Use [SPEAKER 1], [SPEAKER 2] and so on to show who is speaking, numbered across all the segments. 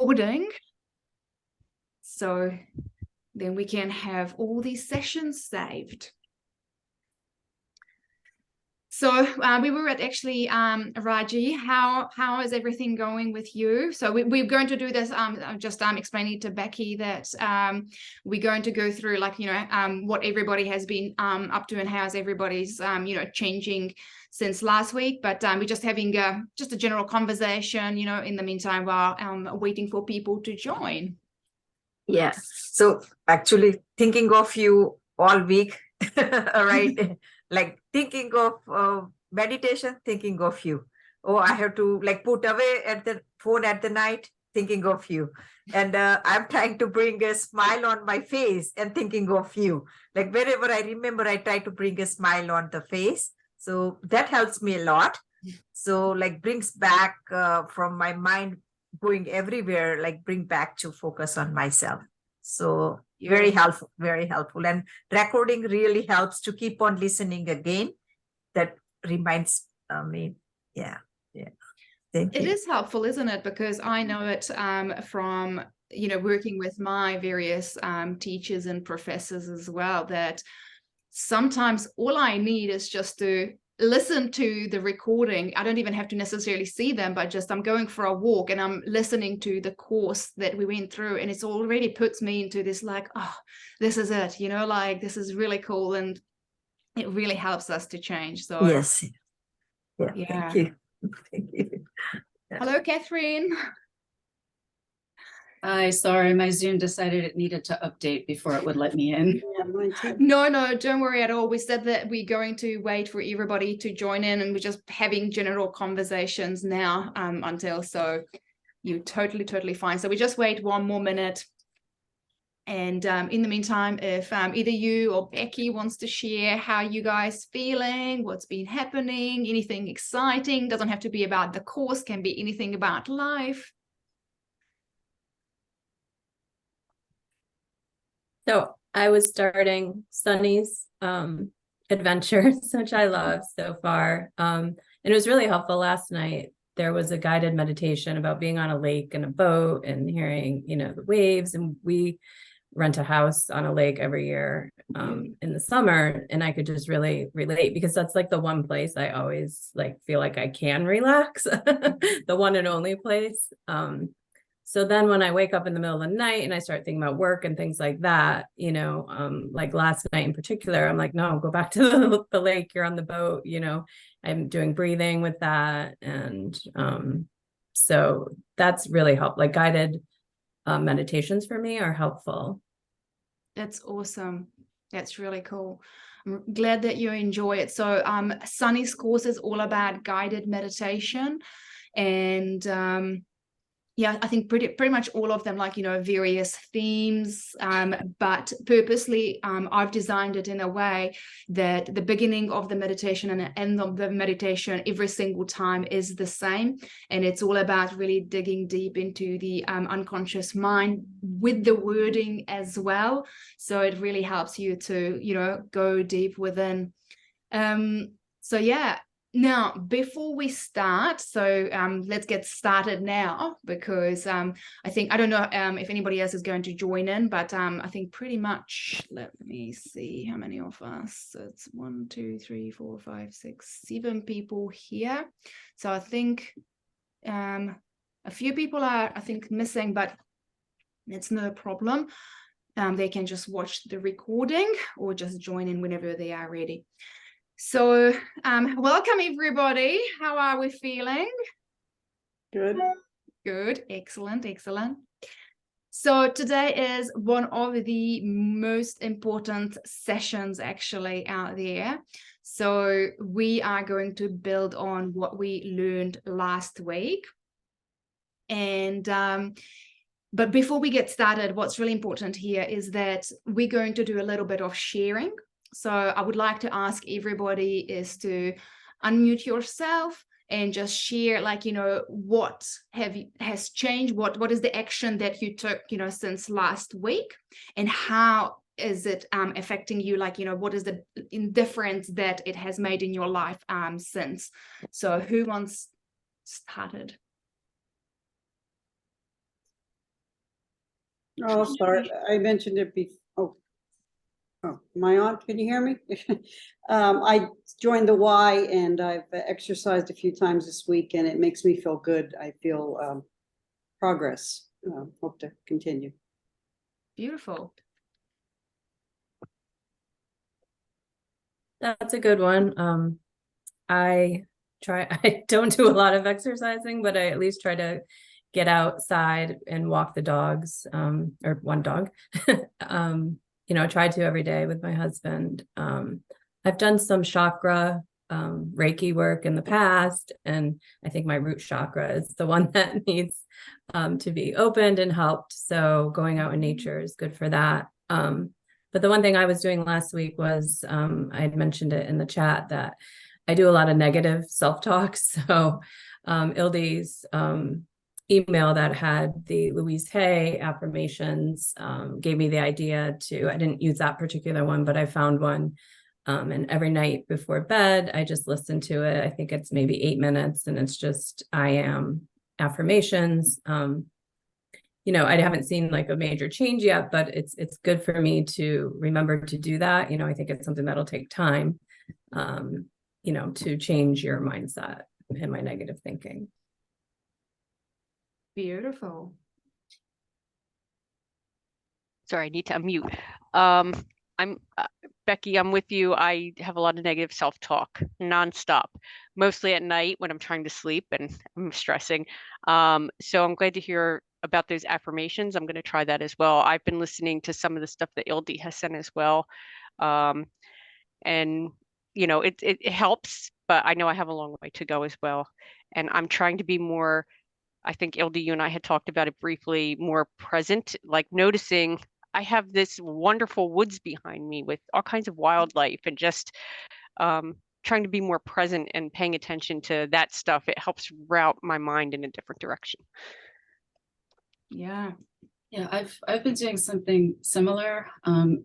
[SPEAKER 1] recording, so then we can have all these sessions saved. So we were at actually, Raji, how is everything going with you? So we're going to do this, just explaining to Becky that we're going to go through like, what everybody has been up to and how's everybody's, changing since last week. But we're just having just a general conversation, in the meantime, while waiting for people to join.
[SPEAKER 2] Yes. So actually thinking of you all week, right? Like thinking of meditation, thinking of you. Oh, I have to like put away at the phone at the night, thinking of you. And I'm trying to bring a smile on my face and thinking of you. Like wherever I remember, I try to bring a smile on the face. So that helps me a lot. So like brings back from my mind going everywhere, like bring back to focus on myself. So very helpful, very helpful. And recording really helps to keep on listening again. That reminds me. Yeah. Thank you.
[SPEAKER 1] It is helpful, isn't it? Because I know it from, working with my various teachers and professors as well, that sometimes all I need is just to listen to the recording. I don't even have to necessarily see them, but just I'm going for a walk and I'm listening to the course that we went through, and it's already puts me into this like, oh, this is it, like this is really cool, and it really helps us to change. So
[SPEAKER 2] yes. Yeah. Thank you. Thank you. Yeah.
[SPEAKER 1] Hello, Catherine.
[SPEAKER 3] Hi, sorry, my Zoom decided it needed to update before it would let me in.
[SPEAKER 4] Yeah, mine too.
[SPEAKER 1] No, don't worry at all. We said that we're going to wait for everybody to join in, and we're just having general conversations now until, so you're totally fine. So we just wait 1 more minute. And in the meantime, if either you or Becky wants to share how you guys feeling, what's been happening, anything exciting, doesn't have to be about the course, can be anything about life.
[SPEAKER 5] So I was starting Sunny's adventures, which I love so far. And it was really helpful last night. There was a guided meditation about being on a lake and a boat and hearing, the waves. And we rent a house on a lake every year in the summer. And I could just really relate, because that's like the one place I always like feel like I can relax, the one and only place. So then when I wake up in the middle of the night and I start thinking about work and things like that, like last night in particular, I'm like, no, go back to the lake, you're on the boat, I'm doing breathing with that. And so that's really helped. Like guided meditations for me are helpful.
[SPEAKER 1] That's awesome. That's really cool. I'm glad that you enjoy it. So Sunny's course is all about guided meditation, and yeah, I think pretty much all of them, like, various themes, but purposely, I've designed it in a way that the beginning of the meditation and the end of the meditation every single time is the same. And it's all about really digging deep into the unconscious mind with the wording as well. So it really helps you to, go deep within. So yeah. Now, before we start, so let's get started now, because I don't know if anybody else is going to join in, but I think pretty much, let me see how many of us. It's 1, 2, 3, 4, 5, 6, 7 people here. So I think a few people are, missing, but it's no problem. They can just watch the recording or just join in whenever they are ready. So welcome everybody. How are we feeling?
[SPEAKER 4] Good.
[SPEAKER 1] Excellent. So today is one of the most important sessions actually out there. So we are going to build on what we learned last week. And but before we get started, what's really important here is that we're going to do a little bit of sharing. So I would like to ask everybody is to unmute yourself and just share, like, what has changed, what is the action that you took, since last week, and how is it affecting you, like, what is the difference that it has made in your life since. So who wants started?
[SPEAKER 4] Oh, sorry, I mentioned it before. Oh, am I on? Can you hear me? I joined the Y and I've exercised a few times this week and it makes me feel good. I feel progress. Hope to continue.
[SPEAKER 1] Beautiful.
[SPEAKER 5] That's a good one. I don't do a lot of exercising, but I at least try to get outside and walk the dogs, or one dog. Try to every day with my husband. I've done some chakra Reiki work in the past, and I think my root chakra is the one that needs to be opened and helped. So going out in nature is good for that. But the one thing I was doing last week was, I had mentioned it in the chat that I do a lot of negative self-talk. So Ilde's email that had the Louise Hay affirmations gave me the idea I didn't use that particular one, but I found one. And every night before bed, I just listen to it. I think it's maybe 8 minutes, and it's just I am affirmations. I haven't seen like a major change yet, but it's good for me to remember to do that. I think it's something that'll take time, to change your mindset and my negative thinking.
[SPEAKER 1] Beautiful.
[SPEAKER 6] Sorry, I need to unmute. I'm Becky, I'm with you. I have a lot of negative self-talk nonstop, mostly at night when I'm trying to sleep and I'm stressing. So I'm glad to hear about those affirmations. I'm going to try that as well. I've been listening to some of the stuff that Ildi has sent as well. And it helps, but I know I have a long way to go as well. And I'm trying to be more, I think Ildi, you and I had talked about it briefly, more present, like noticing I have this wonderful woods behind me with all kinds of wildlife, and just trying to be more present and paying attention to that stuff. It helps route my mind in a different direction.
[SPEAKER 1] Yeah.
[SPEAKER 3] Yeah, I've been doing something similar.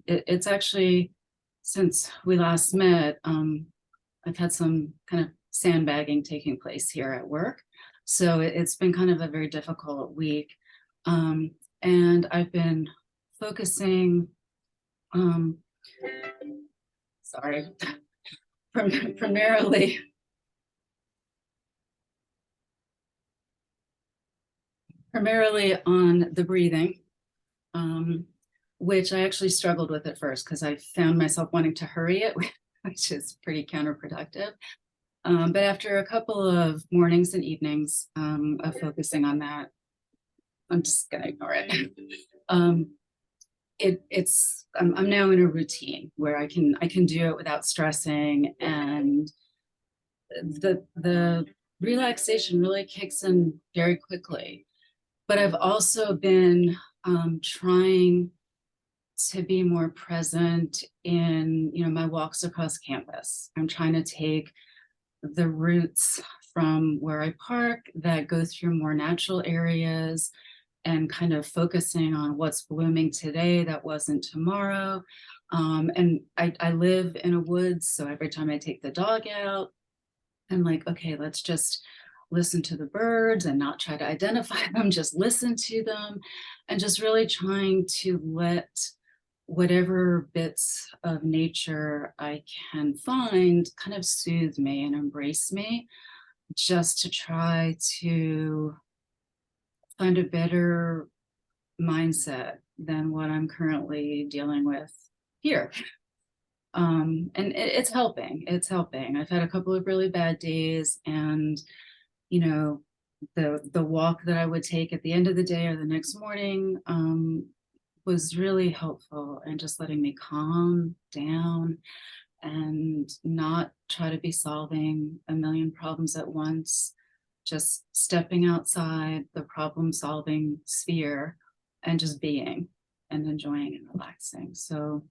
[SPEAKER 3] It's actually, since we last met, I've had some kind of sandbagging taking place here at work. So it's been kind of a very difficult week. And I've been focusing, primarily on the breathing, which I actually struggled with at first because I found myself wanting to hurry it, which is pretty counterproductive. But after a couple of mornings and evenings of focusing on that, I'm just gonna ignore it. I'm now in a routine where I can do it without stressing, and the relaxation really kicks in very quickly. But I've also been trying to be more present in my walks across campus. I'm trying to take the routes from where I park that go through more natural areas and kind of focusing on what's blooming today that wasn't tomorrow. And I live in a woods, so every time I take the dog out, I'm like, okay, let's just listen to the birds and not try to identify them, just listen to them, and just really trying to let whatever bits of nature I can find kind of soothe me and embrace me, just to try to find a better mindset than what I'm currently dealing with here. And it's helping. I've had a couple of really bad days, and the walk that I would take at the end of the day or the next morning was really helpful, and just letting me calm down and not try to be solving a million problems at once, just stepping outside the problem-solving sphere and just being and enjoying and relaxing. So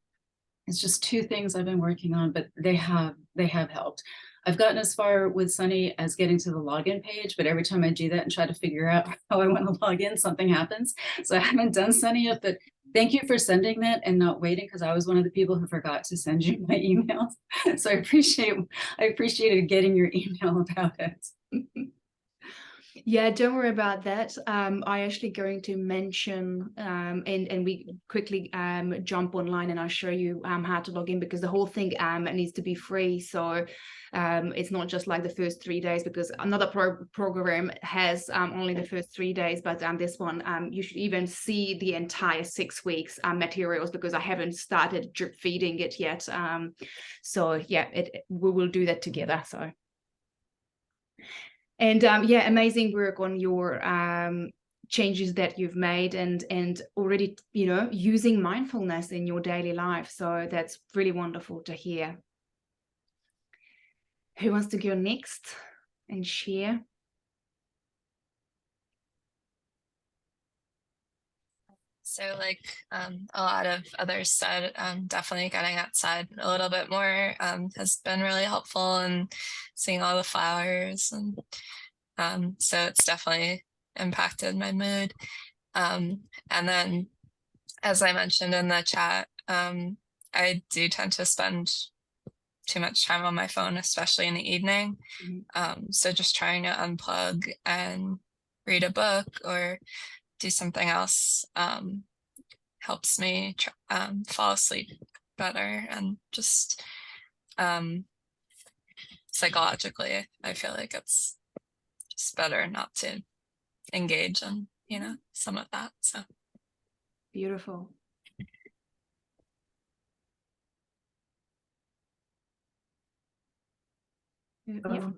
[SPEAKER 3] it's just two things I've been working on, but they have helped. I've gotten as far with Sunny as getting to the login page, but every time I do that and try to figure out how I want to log in, something happens. So I haven't done Sunny yet, but thank you for sending that and not waiting, because I was one of the people who forgot to send you my emails. So I appreciated getting your email about it.
[SPEAKER 1] Yeah, don't worry about that. I actually going to mention and we quickly jump online and I'll show you how to log in, because the whole thing needs to be free. So it's not just like the first 3 days, because another program has only the first 3 days, but this one you should even see the entire 6 weeks materials, because I haven't started drip feeding it yet. So yeah, we will do that together. So. And yeah, amazing work on your changes that you've made, and already, you know, using mindfulness in your daily life. So that's really wonderful to hear. Who wants to go next and share?
[SPEAKER 7] So like a lot of others said, definitely getting outside a little bit more has been really helpful, and seeing all the flowers, and so it's definitely impacted my mood. And then, as I mentioned in the chat, I do tend to spend too much time on my phone, especially in the evening. So just trying to unplug and read a book or do something else helps me fall asleep better, and just psychologically, I feel like it's just better not to engage in, you know, some of that. So
[SPEAKER 1] Beautiful. Yeah.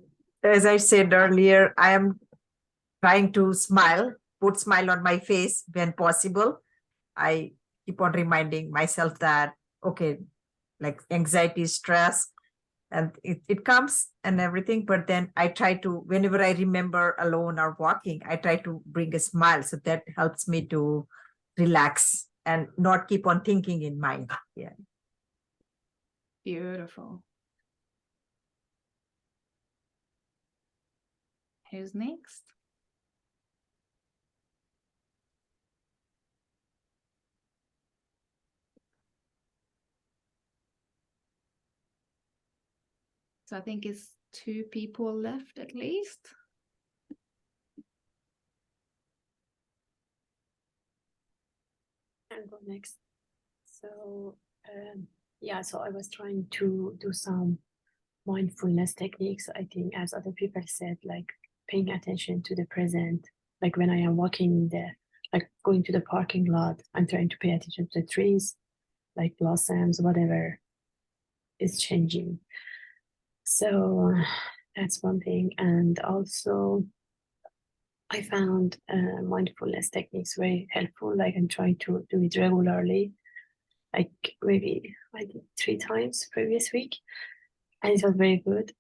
[SPEAKER 2] As I said earlier, I am trying to put smile on my face when possible. I keep on reminding myself that, okay, like anxiety, stress, and it comes and everything. But then I try to, whenever I remember alone or walking, I try to bring a smile. So that helps me to relax and not keep on thinking in mind. Yeah.
[SPEAKER 1] Beautiful. Who's next? So I think it's 2 people left at least.
[SPEAKER 8] I'll go next. So yeah, so I was trying to do some mindfulness techniques. I think, as other people said, like paying attention to the present. Like when I am walking like going to the parking lot, I'm trying to pay attention to the trees, like blossoms, whatever is changing. So that's one thing. And also I found mindfulness techniques very helpful. Like I'm trying to do it regularly, like maybe I did 3 times previous week, and it was very good.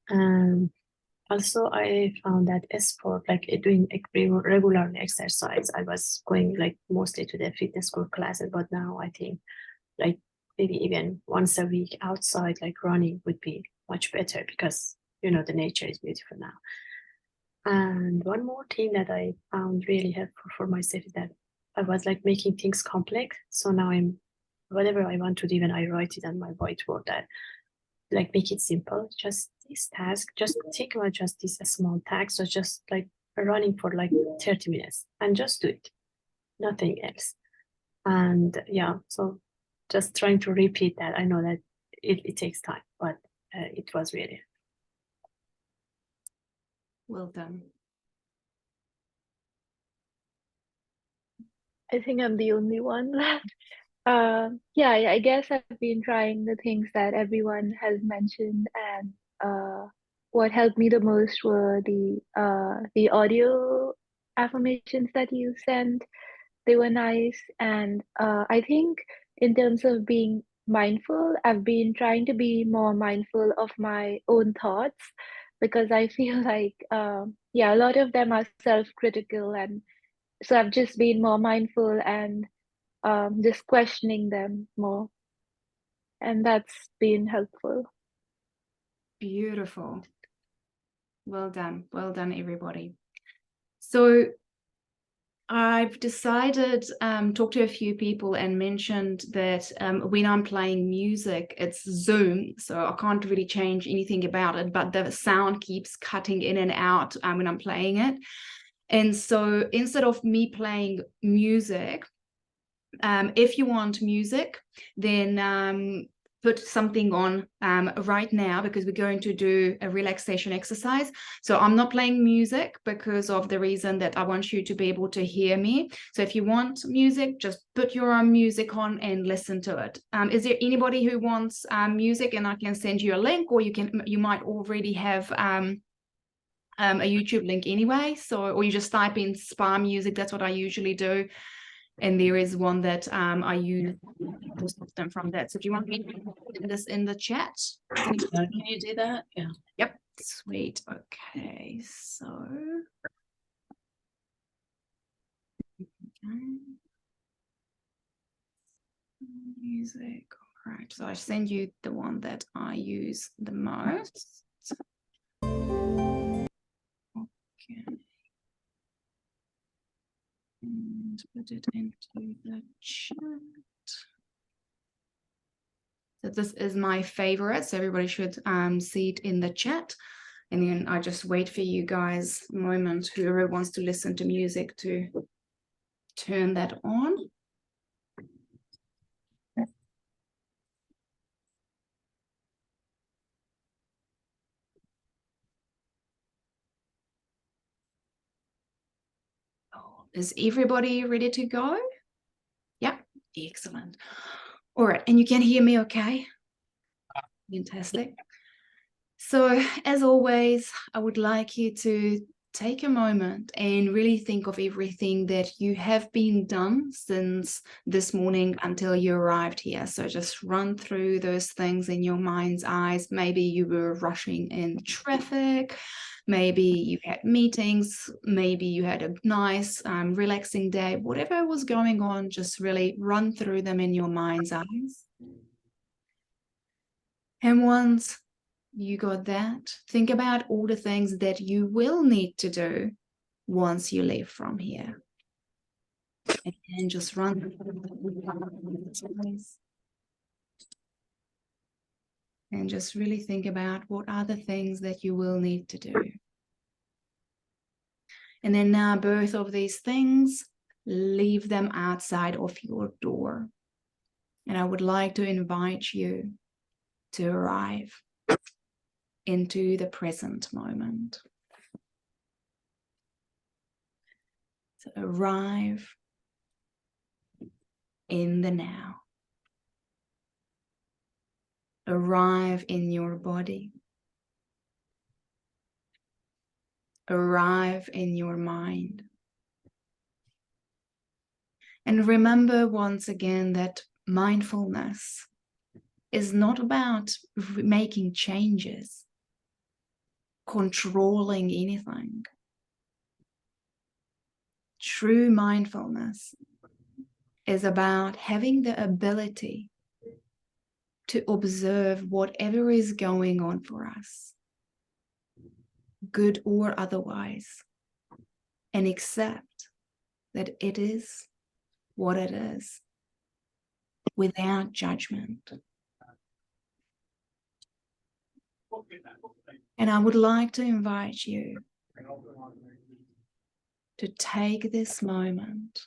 [SPEAKER 8] Also I found that sport, like doing regular exercise, I was going like mostly to the fitness school classes, but now I think like maybe even once a week outside, like running would be much better, because you know the nature is beautiful now. And one more thing that I found really helpful for myself is that I was like making things complex. So now whatever I want to do, when I write it on my whiteboard, that like make it simple. Just this task, just think about just this small task. So just like running for like 30 minutes and just do it, nothing else. And yeah, so just trying to repeat that. I know that it takes time, but it was really.
[SPEAKER 1] Well done.
[SPEAKER 9] I think I'm the only one left. Yeah, I guess I've been trying the things that everyone has mentioned, and what helped me the most were the audio affirmations that you sent. They were nice, and I think in terms of being mindful, I've been trying to be more mindful of my own thoughts, because I feel like yeah, a lot of them are self-critical, and so I've just been more mindful and just questioning them more, and that's been helpful.
[SPEAKER 1] Beautiful. Well done. Well done, everybody. So I've decided, talked to a few people and mentioned that when I'm playing music, it's Zoom, so I can't really change anything about it, but the sound keeps cutting in and out when I'm playing it. And so instead of me playing music, if you want music, then put something on right now, because we're going to do a relaxation exercise. So I'm not playing music because of the reason that I want you to be able to hear me. So if you want music, just put your own music on and listen to it. Is there anybody who wants music, and I can send you a link, or you might already have a YouTube link anyway, so, or you just type in spa music. That's what I usually do. And there is one that I use most of them from that. So do you want me to put this in the chat?
[SPEAKER 3] Can you do that? Yeah.
[SPEAKER 1] Yep. Sweet. Okay. So. Music. All right. So I send you the one that I use the most. Okay. And put it into the chat. So this is my favorite, so everybody should see it in the chat. And then I just wait for you guys a moment, whoever wants to listen to music, to turn that on. Oh, is everybody ready to go? Yeah, excellent. All right, and you can hear me okay? Fantastic. So as always, I would like you to take a moment and really think of everything that you have been done since this morning until you arrived here. So just run through those things in your mind's eyes. Maybe you were rushing in traffic, maybe you had meetings, maybe you had a nice relaxing day. Whatever was going on, just really run through them in your mind's eyes. And once you got that, think about all the things that you will need to do once you leave from here. And just run. And just really think about what are the things that you will need to do. And then now both of these things, leave them outside of your door. And I would like to invite you to arrive into the present moment. To arrive in the now. Arrive in your body. Arrive in your mind. And remember once again that mindfulness is not about making changes, controlling anything. True mindfulness is about having the ability to observe whatever is going on for us, good or otherwise, and accept that it is what it is, without judgment. And I would like to invite you to take this moment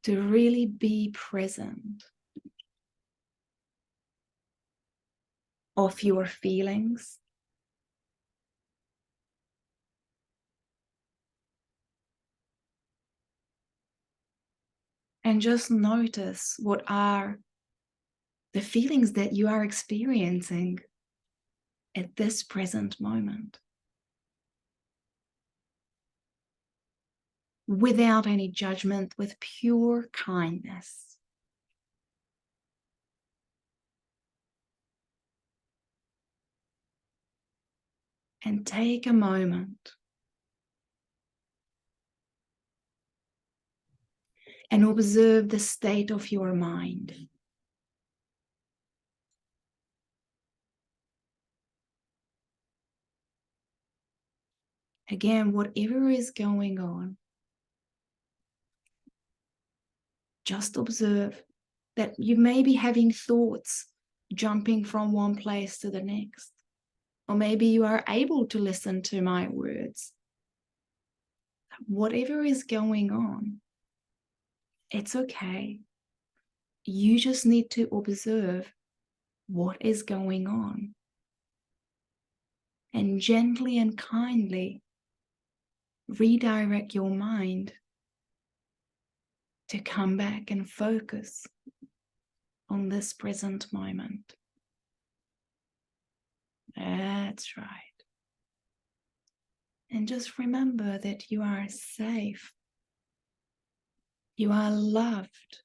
[SPEAKER 1] to really be present of your feelings, and just notice what are the feelings that you are experiencing at this present moment, without any judgment, with pure kindness. And take a moment and observe the state of your mind. Again, whatever is going on, just observe that you may be having thoughts jumping from one place to the next. Or maybe you are able to listen to my words. Whatever is going on, it's okay. You just need to observe what is going on. And gently and kindly redirect your mind to come back and focus on this present moment. That's right. And just remember that you are safe. You are loved.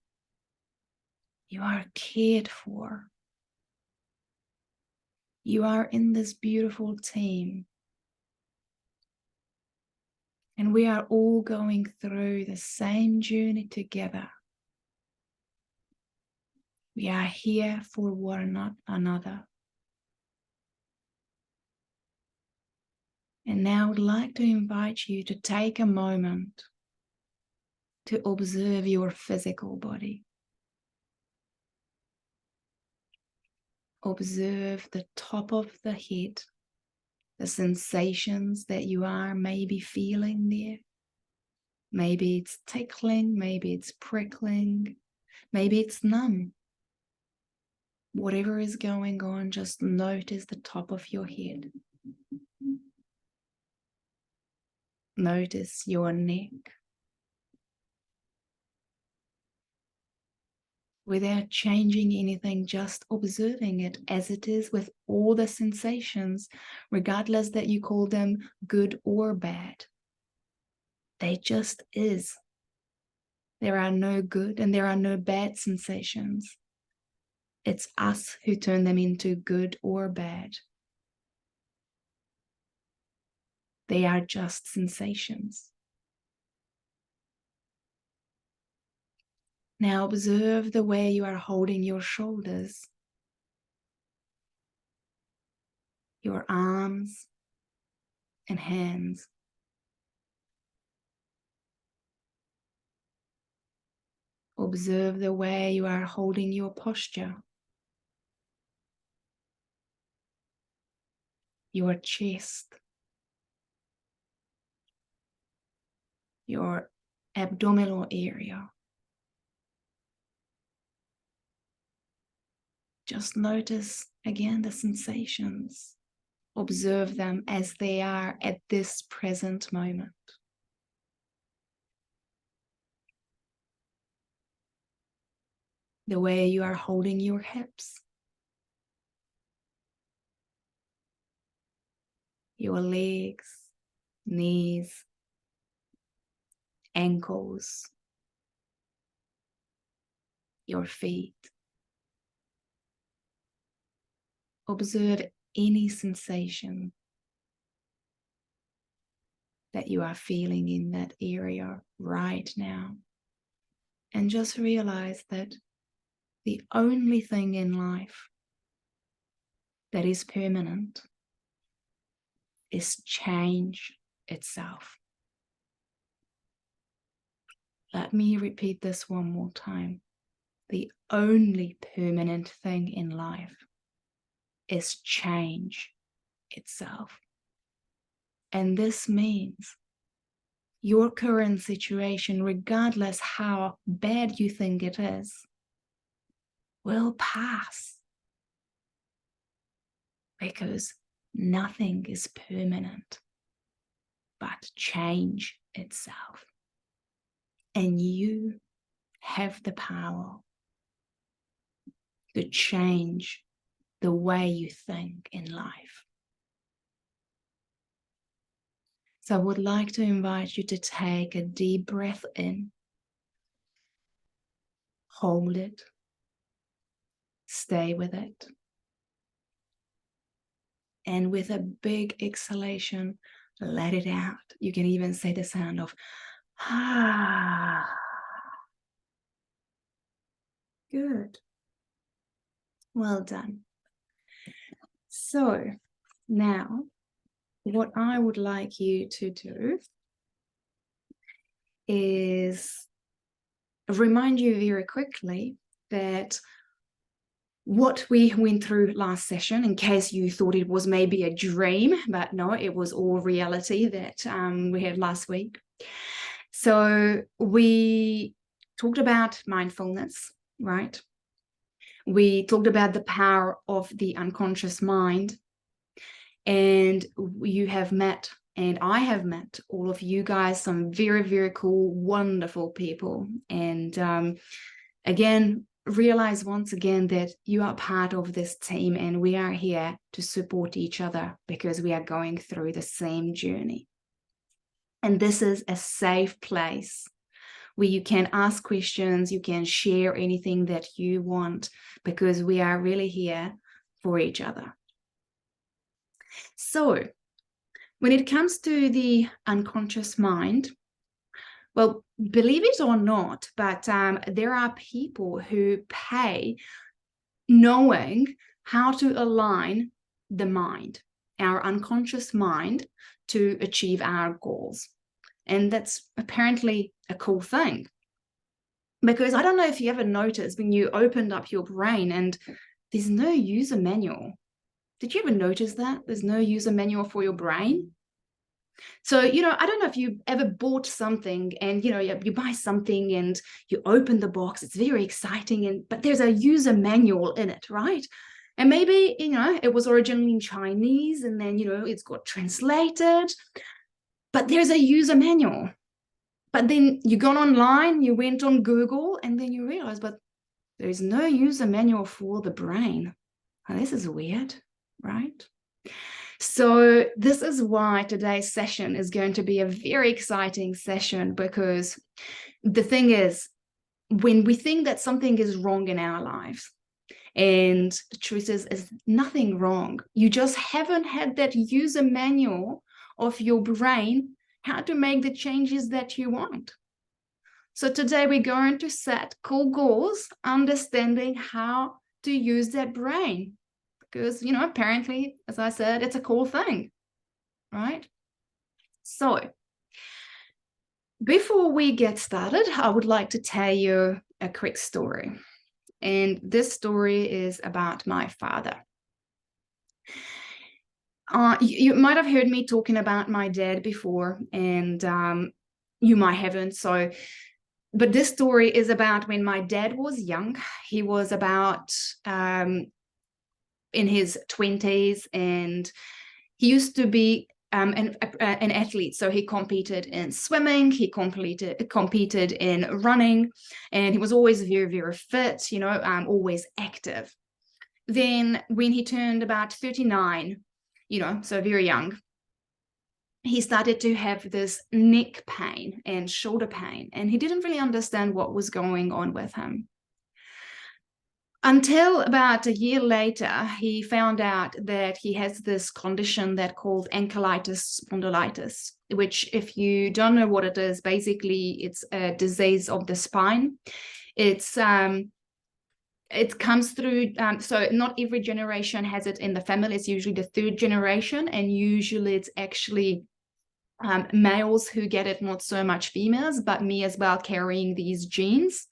[SPEAKER 1] You are cared for. You are in this beautiful team. And we are all going through the same journey together. We are here for one another. And now I would like to invite you to take a moment to observe your physical body. Observe the top of the head, the sensations that you are maybe feeling there. Maybe it's tickling, maybe it's prickling, maybe it's numb. Whatever is going on, just notice the top of your head. Notice your neck. Without changing anything, just observing it as it is with all the sensations, regardless that you call them good or bad. They just is. There are no good and there are no bad sensations. It's us who turn them into good or bad. They are just sensations. Now observe the way you are holding your shoulders, your arms and hands. Observe the way you are holding your posture, your chest, your abdominal area. Just notice again the sensations. Observe them as they are at this present moment. The way you are holding your hips, your legs, knees, ankles, your feet. Observe any sensation that you are feeling in that area right now. And just realize that the only thing in life that is permanent is change itself. Let me repeat this one more time. The only permanent thing in life is change itself. And this means your current situation, regardless how bad you think it is, will pass. Because nothing is permanent but change itself. And you have the power to change the way you think in life. So I would like to invite you to take a deep breath in, hold it, stay with it, and with a big exhalation, let it out. You can even say the sound of ah. Good. Well done. So now what I would like you to do is remind you very quickly that what we went through last session, in case you thought it was maybe a dream, but no, it was all reality that we had last week. So we talked about mindfulness, right? We talked about the power of the unconscious mind, and you have met, and I have met all of you guys, some very, very cool, wonderful people. And again, realize once again that you are part of this team, and we are here to support each other because we are going through the same journey. And this is a safe place where you can ask questions, you can share anything that you want, because we are really here for each other. So when it comes to the unconscious mind, well, believe it or not, but there are people who pay knowing how to align the mind, our unconscious mind, to achieve our goals. And that's apparently a cool thing. Because I don't know if you ever noticed when you opened up your brain and there's no user manual. Did you ever notice that? There's no user manual for your brain? So, I don't know if you ever bought something and, you buy something and you open the box, it's very exciting, but there's a user manual in it, right? And maybe, it was originally in Chinese and then, it's got translated, but there's a user manual. But then you got online, you went on Google, and then you realize, but there's no user manual for the brain. Oh, this is weird, right? So this is why today's session is going to be a very exciting session, because the thing is, when we think that something is wrong in our lives, and the truth is nothing wrong, you just haven't had that user manual of your brain, how to make the changes that you want. So today we're going to set cool goals, understanding how to use that brain. Because, apparently, as I said, it's a cool thing, right? So before we get started, I would like to tell you a quick story. And this story is about my father. You might have heard me talking about my dad before, and you might haven't. But this story is about when my dad was young. He was about in his 20s, and he used to be an athlete. So he competed in swimming, he competed in running, and he was always very, very fit, always active. Then when he turned about 39, so very young, he started to have this neck pain and shoulder pain, and he didn't really understand what was going on with him. Until about a year later, he found out that he has this condition that called ankylosing spondylitis, which, if you don't know what it is, basically it's a disease of the spine. It comes through, so not every generation has it in the family. It's usually the third generation, and usually it's actually males who get it, not so much females, but me as well, carrying these genes.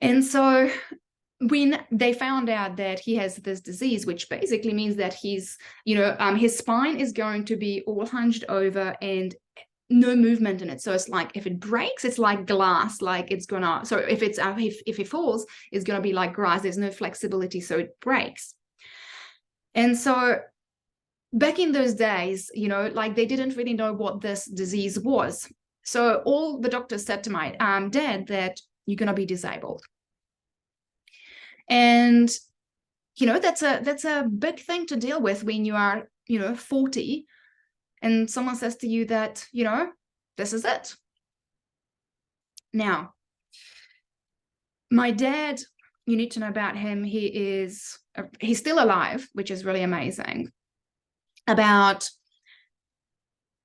[SPEAKER 1] And so when they found out that he has this disease, which basically means that he's, his spine is going to be all hunched over and no movement in it. So it's like, if it breaks, it's like glass, like it's gonna, so if it falls, it's gonna be like glass. There's no flexibility, so it breaks. And so back in those days, they didn't really know what this disease was. So all the doctors said to my dad that you're gonna be disabled. And, that's a big thing to deal with when you are, 40, and someone says to you that, this is it. Now, my dad, you need to know about him. He's still alive, which is really amazing. About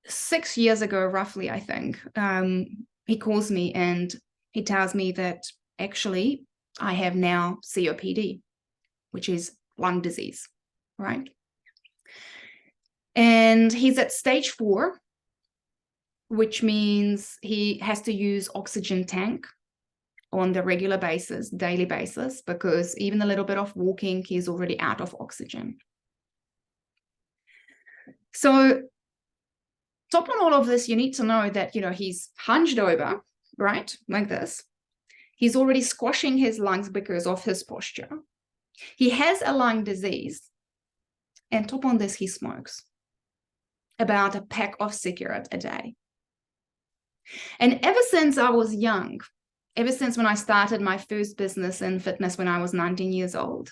[SPEAKER 1] 6 years ago, roughly, I think, he calls me and he tells me that actually I have now COPD, which is lung disease, right? And he's at stage 4, which means he has to use oxygen tank. on the regular basis, daily basis, because even a little bit of walking, he's already out of oxygen. So top on all of this, you need to know that, you know, he's hunched over, right? Like this. He's already squashing his lungs because of his posture. He has a lung disease. And top on this, he smokes about a pack of cigarettes a day. And ever since I was young, ever since when I started my first business in fitness when I was 19 years old,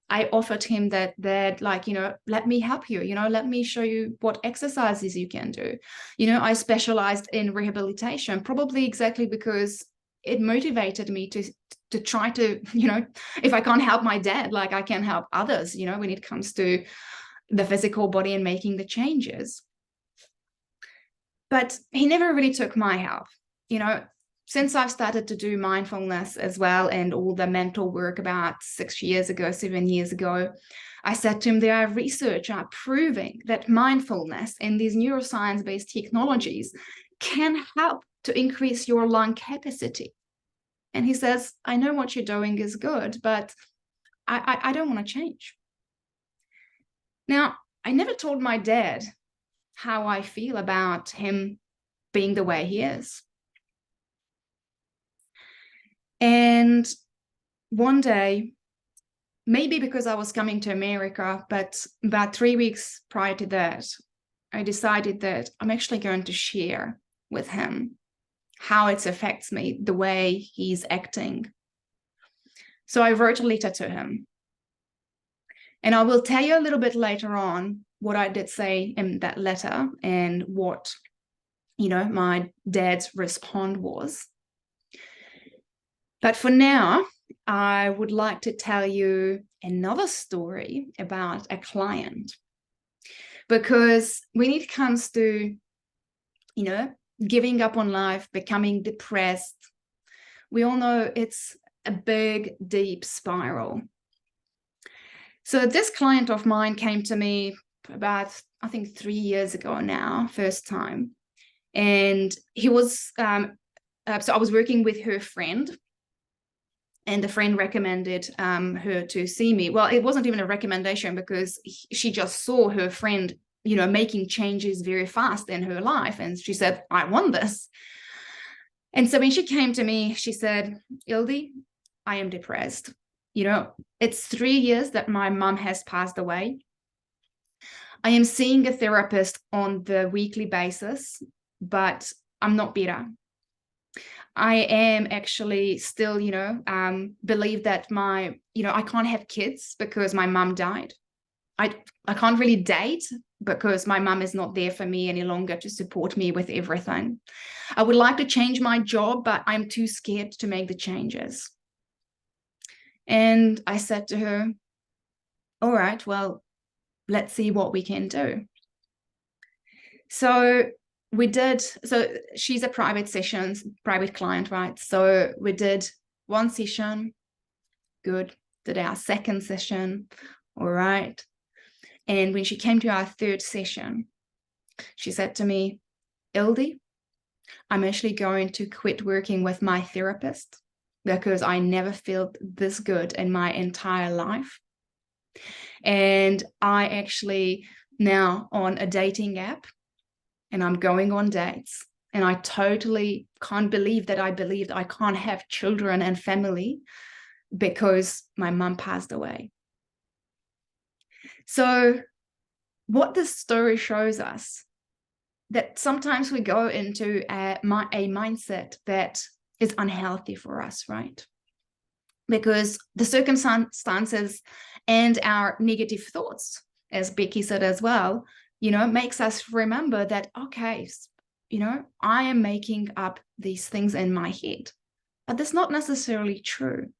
[SPEAKER 1] I offered him that like, you know, let me help you, you know, let me show you what exercises you can do. You know, I specialized in rehabilitation, probably exactly because it motivated me to try to, you know, if I can't help my dad, like I can help others, you know, when it comes to the physical body and making the changes. But he never really took my help. You know, since I've started to do mindfulness as well and all the mental work about 7 years ago, I said to him, there are research proving that mindfulness and these neuroscience-based technologies can help to increase your lung capacity. And he says, I know what you're doing is good, but I don't want to change. Now, I never told my dad how I feel about him being the way he is. And one day, maybe because I was coming to America, but about 3 weeks prior to that, I decided that I'm actually going to share with him how it affects me, the way he's acting. So I wrote a letter to him. And I will tell you a little bit later on what I did say in that letter and what, you know, my dad's response was. But for now, I would like to tell you another story about a client. Because when it comes to, you know, giving up on life, becoming depressed, we all know it's a big, deep spiral. So this client of mine came to me about, I think 3 years ago now, first time. And he was, so I was working with her friend, and the friend recommended her to see me. Well, it wasn't even a recommendation because she just saw her friend, you know, making changes very fast in her life. And she said, I want this. And so when she came to me, she said, Ildi, I am depressed. You know, it's 3 years that my mom has passed away. I am seeing a therapist on the weekly basis, but I'm not better. I am actually still, you know, believe that I can't have kids because my mom died. I can't really date because my mom is not there for me any longer to support me with everything. I would like to change my job, but I'm too scared to make the changes. And I said to her, all right, well, let's see what we can do. So she's a private client, right? So we did one session, good. Did our second session, all right. And when she came to our third session, she said to me, Ildi, I'm actually going to quit working with my therapist because I never felt this good in my entire life. And I actually now on a dating app, and I'm going on dates. And I totally can't believe that I believed I can't have children and family because my mom passed away. So what this story shows us, that sometimes we go into a mindset that is unhealthy for us, right? Because the circumstances and our negative thoughts, as Becky said as well, you know, makes us remember that, okay, you know, I am making up these things in my head, but that's not necessarily true.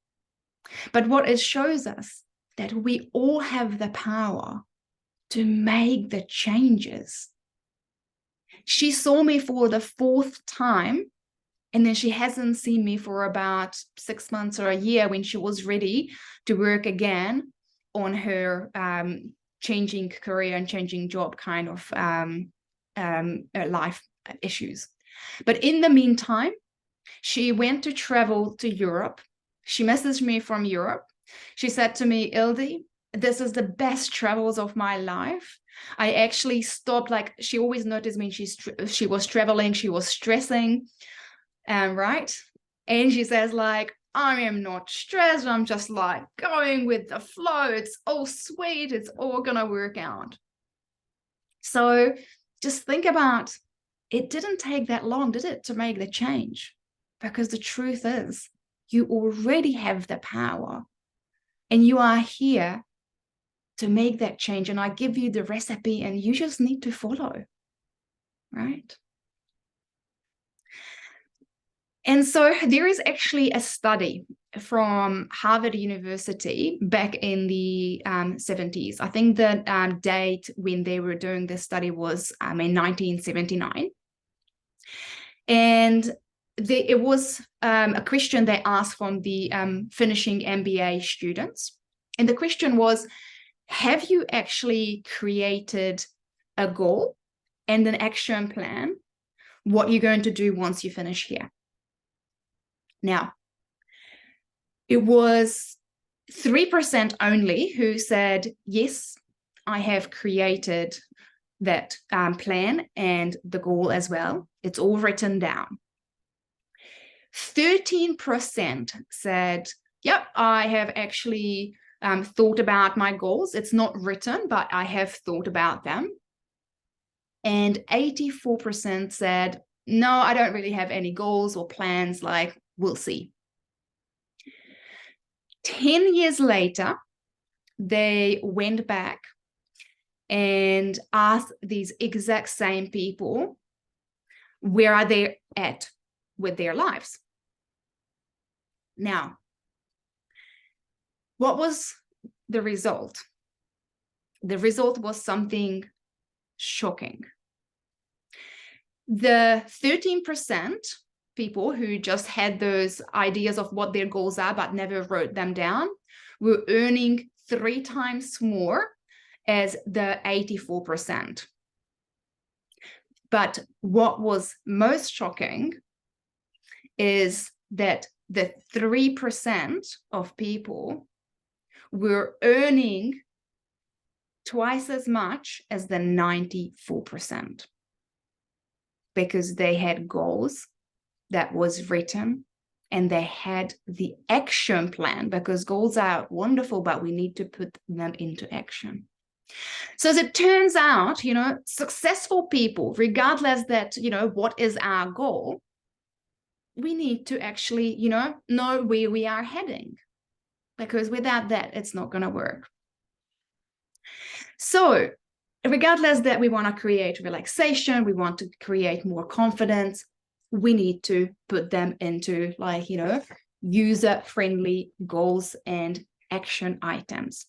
[SPEAKER 1] But what it shows us that we all have the power to make the changes. She saw me for the 4th time, and then she hasn't seen me for about 6 months or a year when she was ready to work again on her changing career and changing job kind of life issues. But in the meantime, She went to travel to Europe. She messaged me from Europe. She said to me, Ildi, this is the best travels of my life. I actually stopped, like, she always noticed me. She was traveling, she was stressing, right? And she says, like, I am not stressed. I'm just like going with the flow. It's all sweet. It's all gonna work out. So just think about, it didn't take that long, did it, to make the change? Because the truth is, you already have the power and you are here to make that change. And I give you the recipe and you just need to follow, right? And so there is actually a study from Harvard University back in the 70s. I think the date when they were doing this study was in 1979. And it was a question they asked from the finishing MBA students. And the question was, have you actually created a goal and an action plan, what you're going to do once you finish here? Now, it was 3% only who said, yes, I have created that plan and the goal as well. It's all written down. 13% said, yep, I have actually thought about my goals. It's not written, but I have thought about them. And 84% said, no, I don't really have any goals or plans, like, we'll see. 10 years later, they went back and asked these exact same people, where are they at with their lives? Now, what was the result? The result was something shocking. The 13% people who just had those ideas of what their goals are but never wrote them down were earning 3 times more as the 84%. But what was most shocking is that the 3% of people were earning twice as much as the 94%, because they had goals that was written and they had the action plan, because goals are wonderful, but we need to put them into action. So as it turns out, successful people, regardless that, what is our goal, we need to actually, know where we are heading, because without that, it's not going to work. So regardless that we want to create relaxation, we want to create more confidence, we need to put them into, like, user-friendly goals and action items.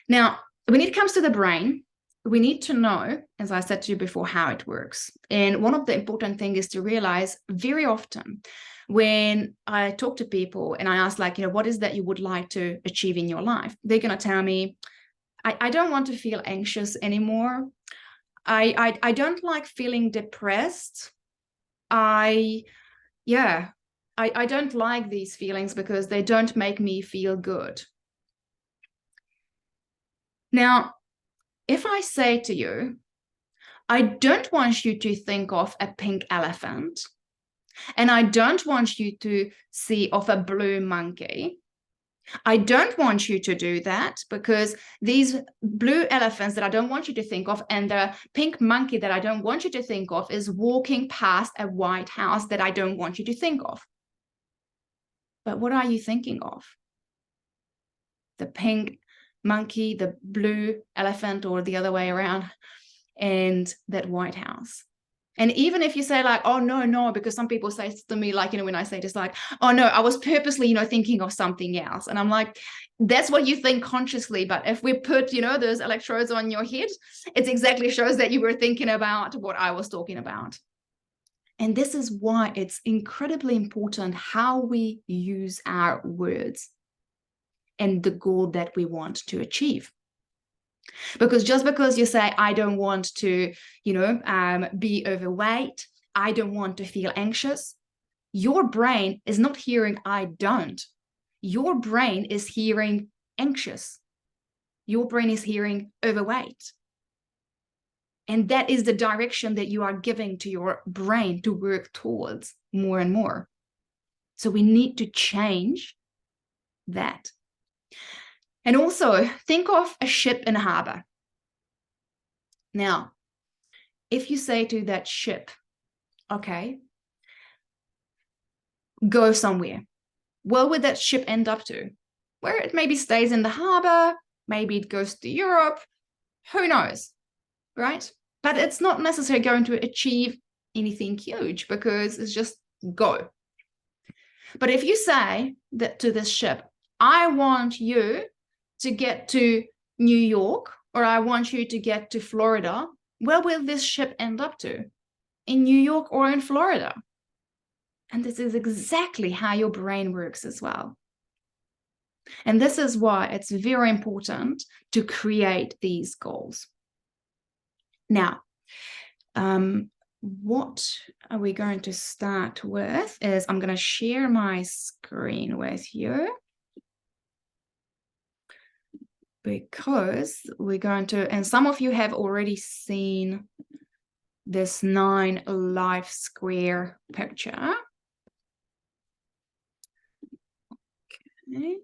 [SPEAKER 1] Now, when it comes to the brain, we need to know, as I said to you before, how it works. And one of the important things is to realize, very often when I talk to people and I ask, like, what is that you would like to achieve in your life? They're going to tell me, I don't want to feel anxious anymore. I don't like feeling depressed. I don't like these feelings because they don't make me feel good. Now, if I say to you, I don't want you to think of a pink elephant, and I don't want you to see of a blue monkey, I don't want you to do that, because these blue elephants that I don't want you to think of and the pink monkey that I don't want you to think of is walking past a white house that I don't want you to think of. But what are you thinking of? The pink monkey, the blue elephant, or the other way around, and that white house. And even if you say, like, oh, no, because some people say to me, like, when I say just like, oh, no, I was purposely, thinking of something else. And I'm like, that's what you think consciously. But if we put, those electrodes on your head, it exactly shows that you were thinking about what I was talking about. And this is why it's incredibly important how we use our words and the goal that we want to achieve. Because just because you say, I don't want to, be overweight, I don't want to feel anxious, your brain is not hearing I don't. Your brain is hearing anxious. Your brain is hearing overweight. And that is the direction that you are giving to your brain to work towards more and more. So we need to change that. And also think of a ship in a harbor. Now, if you say to that ship, okay, go somewhere, where would that ship end up to? Where it maybe stays in the harbor, maybe it goes to Europe, who knows, right? But it's not necessarily going to achieve anything huge because it's just go. But if you say that to this ship, I want you to get to New York, or I want you to get to Florida, where will this ship end up to? In New York or in Florida? And this is exactly how your brain works as well. And this is why it's very important to create these goals. Now, what are we going to start with is I'm going to share my screen with you, because we're going to, and some of you have already seen this 9 life square picture. Okay.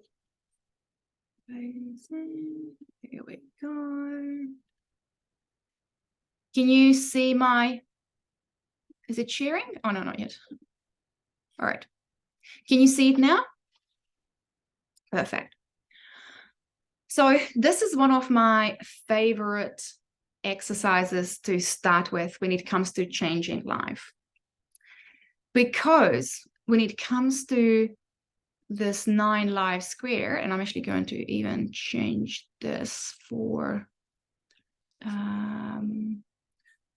[SPEAKER 1] Here we go. Can you see my, is it sharing? Oh, no, not yet. All right. Can you see it now? Perfect. So this is one of my favorite exercises to start with when it comes to changing life. Because when it comes to this 9 life square, and I'm actually going to even change this for,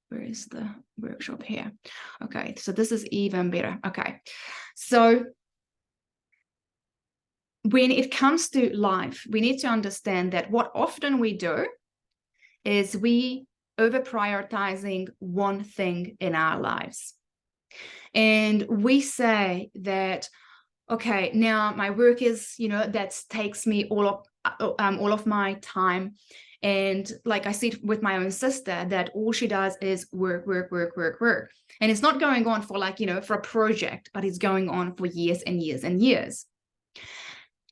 [SPEAKER 1] where is the workshop here? Okay, so this is even better. Okay, so when it comes to life, we need to understand that what often we do is we over prioritizing one thing in our lives. And we say that, okay, now my work is, that takes me all of my time. And like I see it with my own sister, that all she does is work. And it's not going on for for a project, but it's going on for years and years and years.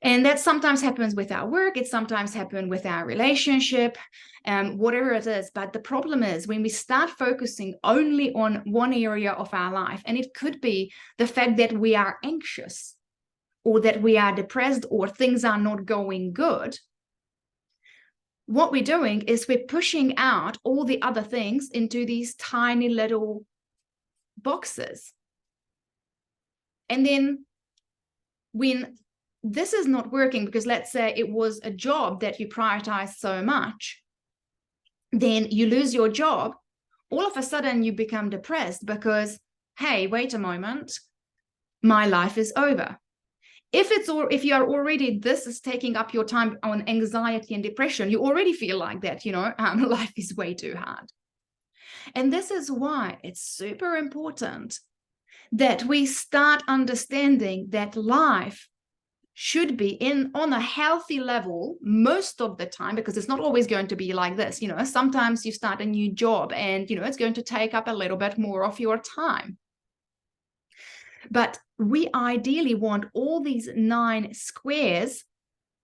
[SPEAKER 1] And that sometimes happens with our work. It sometimes happens with our relationship, whatever it is. But the problem is when we start focusing only on one area of our life, and it could be the fact that we are anxious or that we are depressed or things are not going good, what we're doing is we're pushing out all the other things into these tiny little boxes. And then when this is not working, because let's say it was a job that you prioritized so much, then you lose your job, all of a sudden you become depressed because, hey, wait a moment, my life is over. If you are already, this is taking up your time on anxiety and depression, you already feel like that, life is way too hard. And this is why it's super important that we start understanding that life should be on a healthy level most of the time, because it's not always going to be like this. Sometimes you start a new job and, it's going to take up a little bit more of your time. But we ideally want all these 9 squares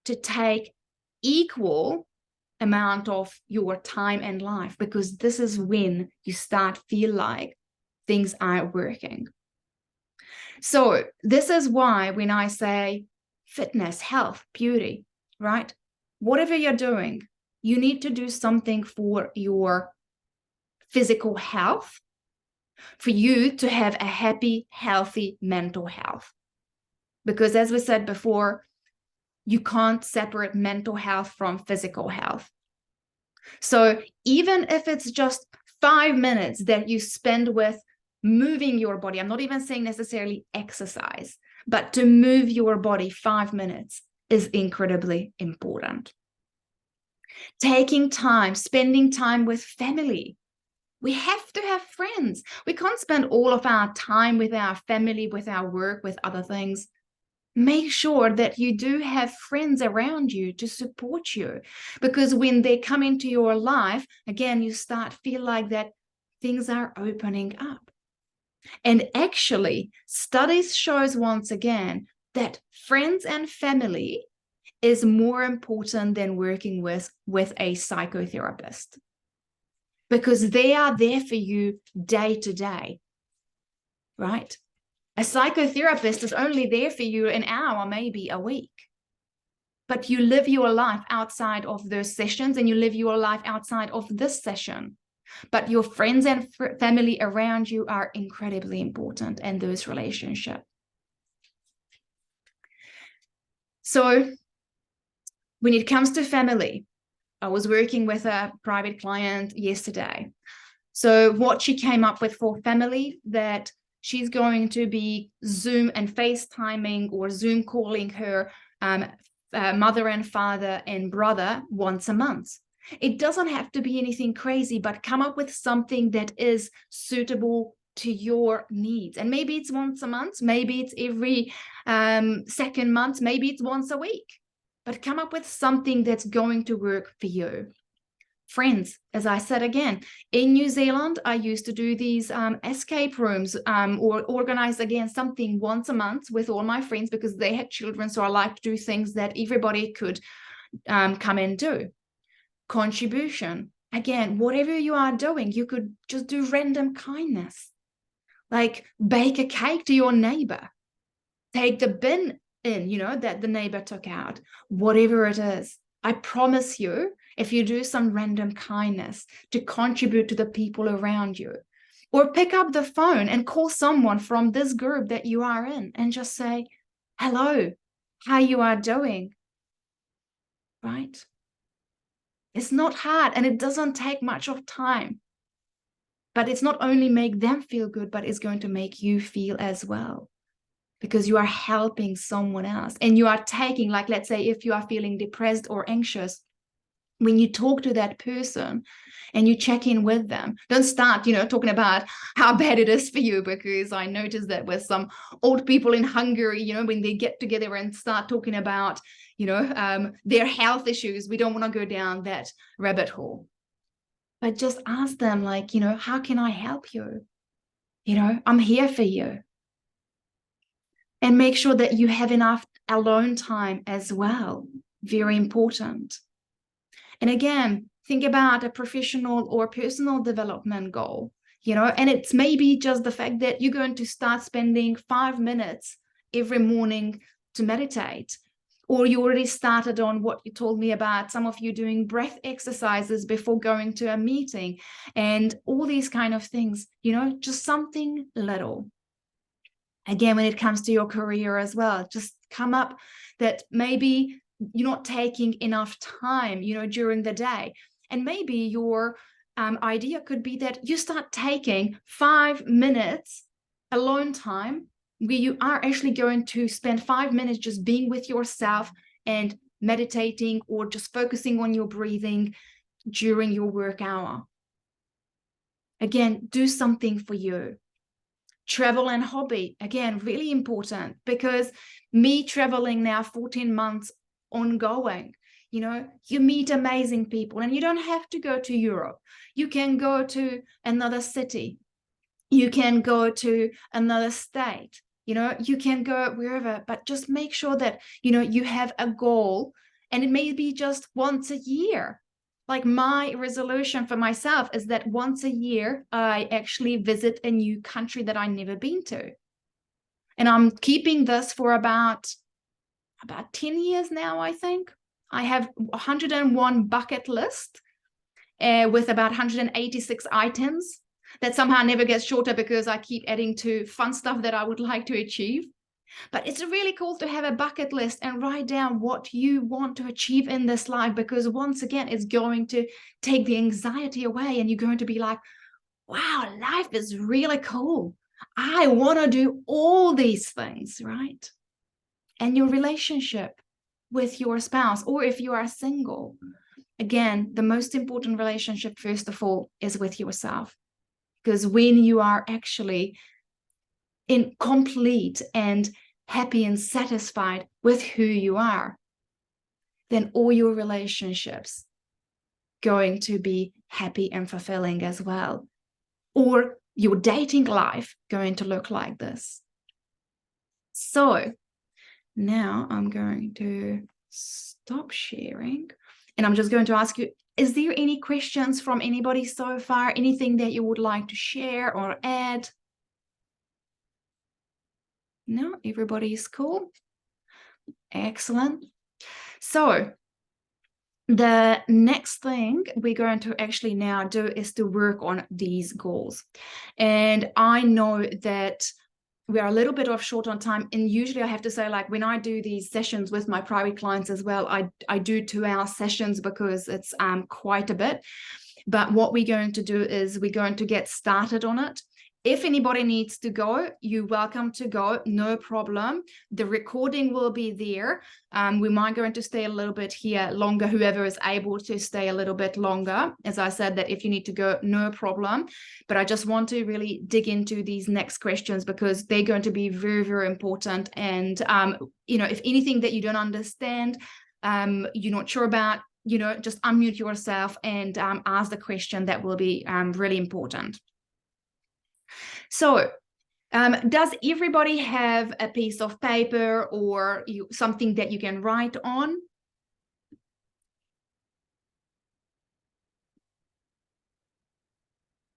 [SPEAKER 1] to take equal amount of your time and life, because this is when you start feel like things are working. So this is why when I say fitness, health, beauty, right? Whatever you're doing, you need to do something for your physical health, for you to have a happy, healthy mental health. Because as we said before, you can't separate mental health from physical health. So even if it's just 5 minutes that you spend with moving your body, I'm not even saying necessarily exercise, but to move your body 5 minutes is incredibly important. Taking time, spending time with family, We have to have friends. We can't spend all of our time with our family, with our work, with other things. Make sure that you do have friends around you to support you, because when they come into your life, again, you start feel like that things are opening up. And actually, studies shows once again that friends and family is more important than working with a psychotherapist, because they are there for you day to day, right? A psychotherapist is only there for you an hour, maybe a week. But you live your life outside of those sessions, and you live your life outside of this session. But your friends and family around you are incredibly important, and those relationships. So when it comes to family, I was working with a private client yesterday. So what she came up with for family, that she's going to be Zoom and FaceTiming or Zoom calling her mother and father and brother once a month. It doesn't have to be anything crazy, but come up with something that is suitable to your needs. And maybe it's once a month, maybe it's every second month, maybe it's once a week. But come up with something that's going to work for you. Friends, as I said again, in New Zealand, I used to do these escape rooms or organize again something once a month with all my friends, because they had children. So I like to do things that everybody could come and do. Contribution. Again, whatever you are doing, you could just do random kindness. Like bake a cake to your neighbor. Take the bin in, that the neighbor took out. Whatever it is. I promise you, if you do some random kindness to contribute to the people around you, or pick up the phone and call someone from this group that you are in and just say, hello, how you are doing, right? It's not hard, and it doesn't take much of time, but it's not only make them feel good, but it's going to make you feel as well, because you are helping someone else, and you are taking, like, let's say if you are feeling depressed or anxious, when you talk to that person and you check in with them, don't start, talking about how bad it is for you, because I noticed that with some old people in Hungary, when they get together and start talking about, their health issues, we don't want to go down that rabbit hole. But just ask them, like, how can I help you? I'm here for you. And make sure that you have enough alone time as well. Very important. And again, think about a professional or personal development goal, and it's maybe just the fact that you're going to start spending 5 minutes every morning to meditate, or you already started on what you told me about, some of you doing breath exercises before going to a meeting, and all these kind of things, just something little. Again, when it comes to your career as well, just come up that maybe you're not taking enough time, during the day. And maybe your idea could be that you start taking 5 minutes alone time, where you are actually going to spend 5 minutes just being with yourself and meditating, or just focusing on your breathing during your work hour. Again, do something for you. Travel and hobby, again, really important, because me traveling now 14 months ongoing, you meet amazing people, and you don't have to go to Europe. You can go to another city. You can go to another state. You can go wherever, but just make sure that, you have a goal, and it may be just once a year. Like my resolution for myself is that once a year, I actually visit a new country that I've never been to. And I'm keeping this for about 10 years now, I think. I have 101 bucket list with about 186 items that somehow never gets shorter, because I keep adding to fun stuff that I would like to achieve. But it's really cool to have a bucket list and write down what you want to achieve in this life, because once again, it's going to take the anxiety away, and you're going to be like, wow, life is really cool. I want to do all these things, right? And your relationship with your spouse, or if you are single, again, the most important relationship, first of all, is with yourself. Because when you are actually in complete and happy and satisfied with who you are, then all your relationships going to be happy and fulfilling as well. Or your dating life going to look like this. So now I'm going to stop sharing and I'm just going to ask you, is there any questions from anybody so far? Anything that you would like to share or add? No, everybody is cool. Excellent. So the next thing we're going to actually now do is to work on these goals. And I know that we are a little bit short on time. And usually I have to say, like, when I do these sessions with my private clients as well, I do 2-hour sessions because it's quite a bit. But what we're going to do is we're going to get started on it. If anybody needs to go, you're welcome to go, no problem. The recording will be there. We might going to stay a little bit here longer, whoever is able to stay a little bit longer. As I said, that if you need to go, no problem. But I just want to really dig into these next questions because they're going to be very, very important. And, you know, if anything that you don't understand, you're not sure about, you know, just unmute yourself and ask the question. That will be really important. So does everybody have a piece of paper or something that you can write on?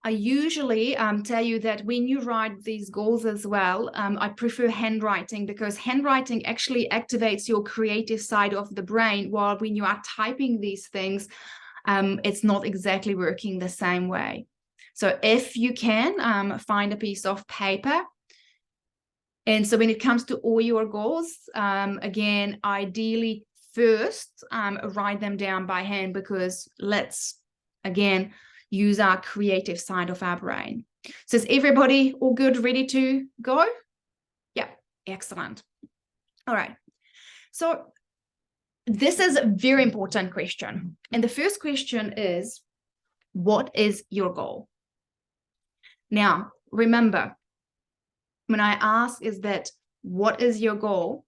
[SPEAKER 1] I usually tell you that when you write these goals as well, I prefer handwriting because handwriting actually activates your creative side of the brain, while when you are typing these things, it's not exactly working the same way. So if you can find a piece of paper, and so when it comes to all your goals, again, ideally first write them down by hand, because let's, again, use our creative side of our brain. So is everybody all good, ready to go? Yeah, excellent. All right. So this is a very important question. And the first question is, what is your goal? Now, remember, when I ask is that, what is your goal?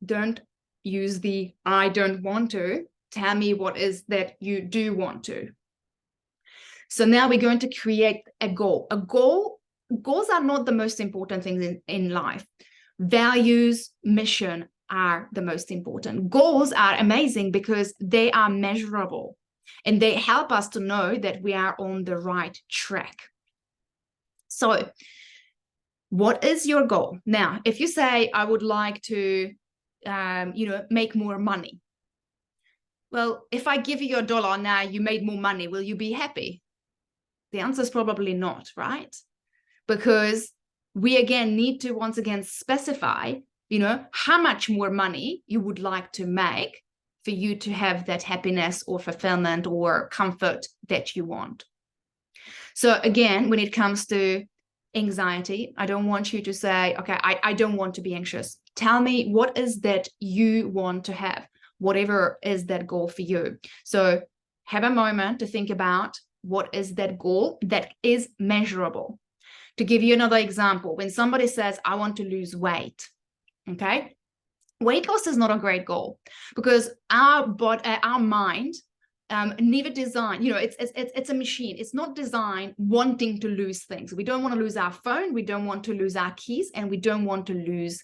[SPEAKER 1] Don't use the I don't want to. Tell me what is that you do want to. So now we're going to create a goal. Goals are not the most important things in life. Values, mission are the most important. Goals are amazing because they are measurable and they help us to know that we are on the right track. So what is your goal? Now, if you say, I would like to, you know, make more money. Well, if I give you $1 now, you made more money, will you be happy? The answer is probably not, right? Because we again need to once again specify, you know, how much more money you would like to make for you to have that happiness or fulfillment or comfort that you want. So again, when it comes to anxiety, I don't want you to say, okay, I don't want to be anxious. Tell me, what is that you want to have? Whatever is that goal for you. So have a moment to think about what is that goal that is measurable. To give you another example, when somebody says, I want to lose weight, okay? Weight loss is not a great goal because our mind never designed, you know, it's a machine. It's not designed wanting to lose things. We don't want to lose our phone. We don't want to lose our keys, and we don't want to lose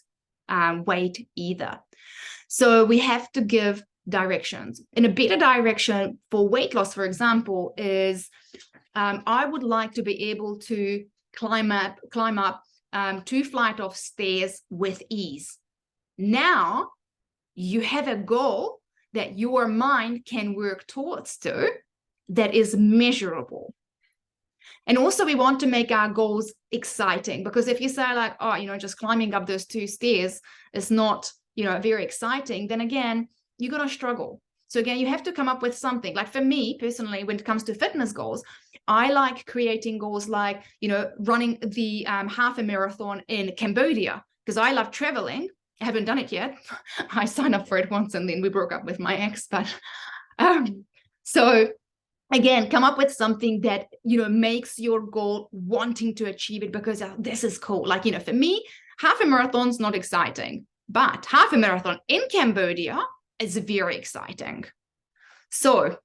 [SPEAKER 1] weight either. So we have to give directions. And a better direction for weight loss, for example, is I would like to be able to climb up 2 flights of stairs with ease. Now you have a goal that your mind can work towards that is measurable. And also we want to make our goals exciting, because if you say like, oh, you know, just climbing up those 2 stairs is not, you know, very exciting, then again, you're going to struggle. So again, you have to come up with something. Like for me personally, when it comes to fitness goals, I like creating goals like, you know, running the half a marathon in Cambodia, because I love traveling. I haven't done it yet. I signed up for it once and then we broke up with my ex, but so again, come up with something that, makes your goal wanting to achieve it, because this is cool. Like, for me, half a marathon's not exciting, but half a marathon in Cambodia is very exciting. So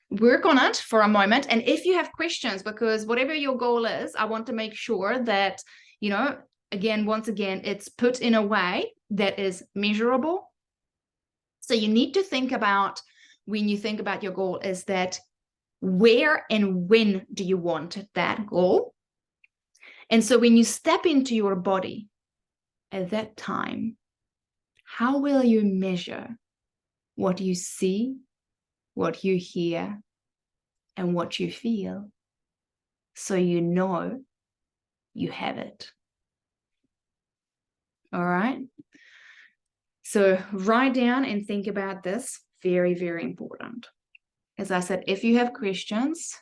[SPEAKER 1] work on it for a moment. And if you have questions, because whatever your goal is, I want to make sure that, once again, it's put in a way that is measurable. So you need to think about, when you think about your goal, is that where and when do you want that goal? And so when you step into your body at that time, how will you measure what you see, what you hear, and what you feel, so you know you have it? All right. So write down and think about this. Very, very important. As I said, if you have questions,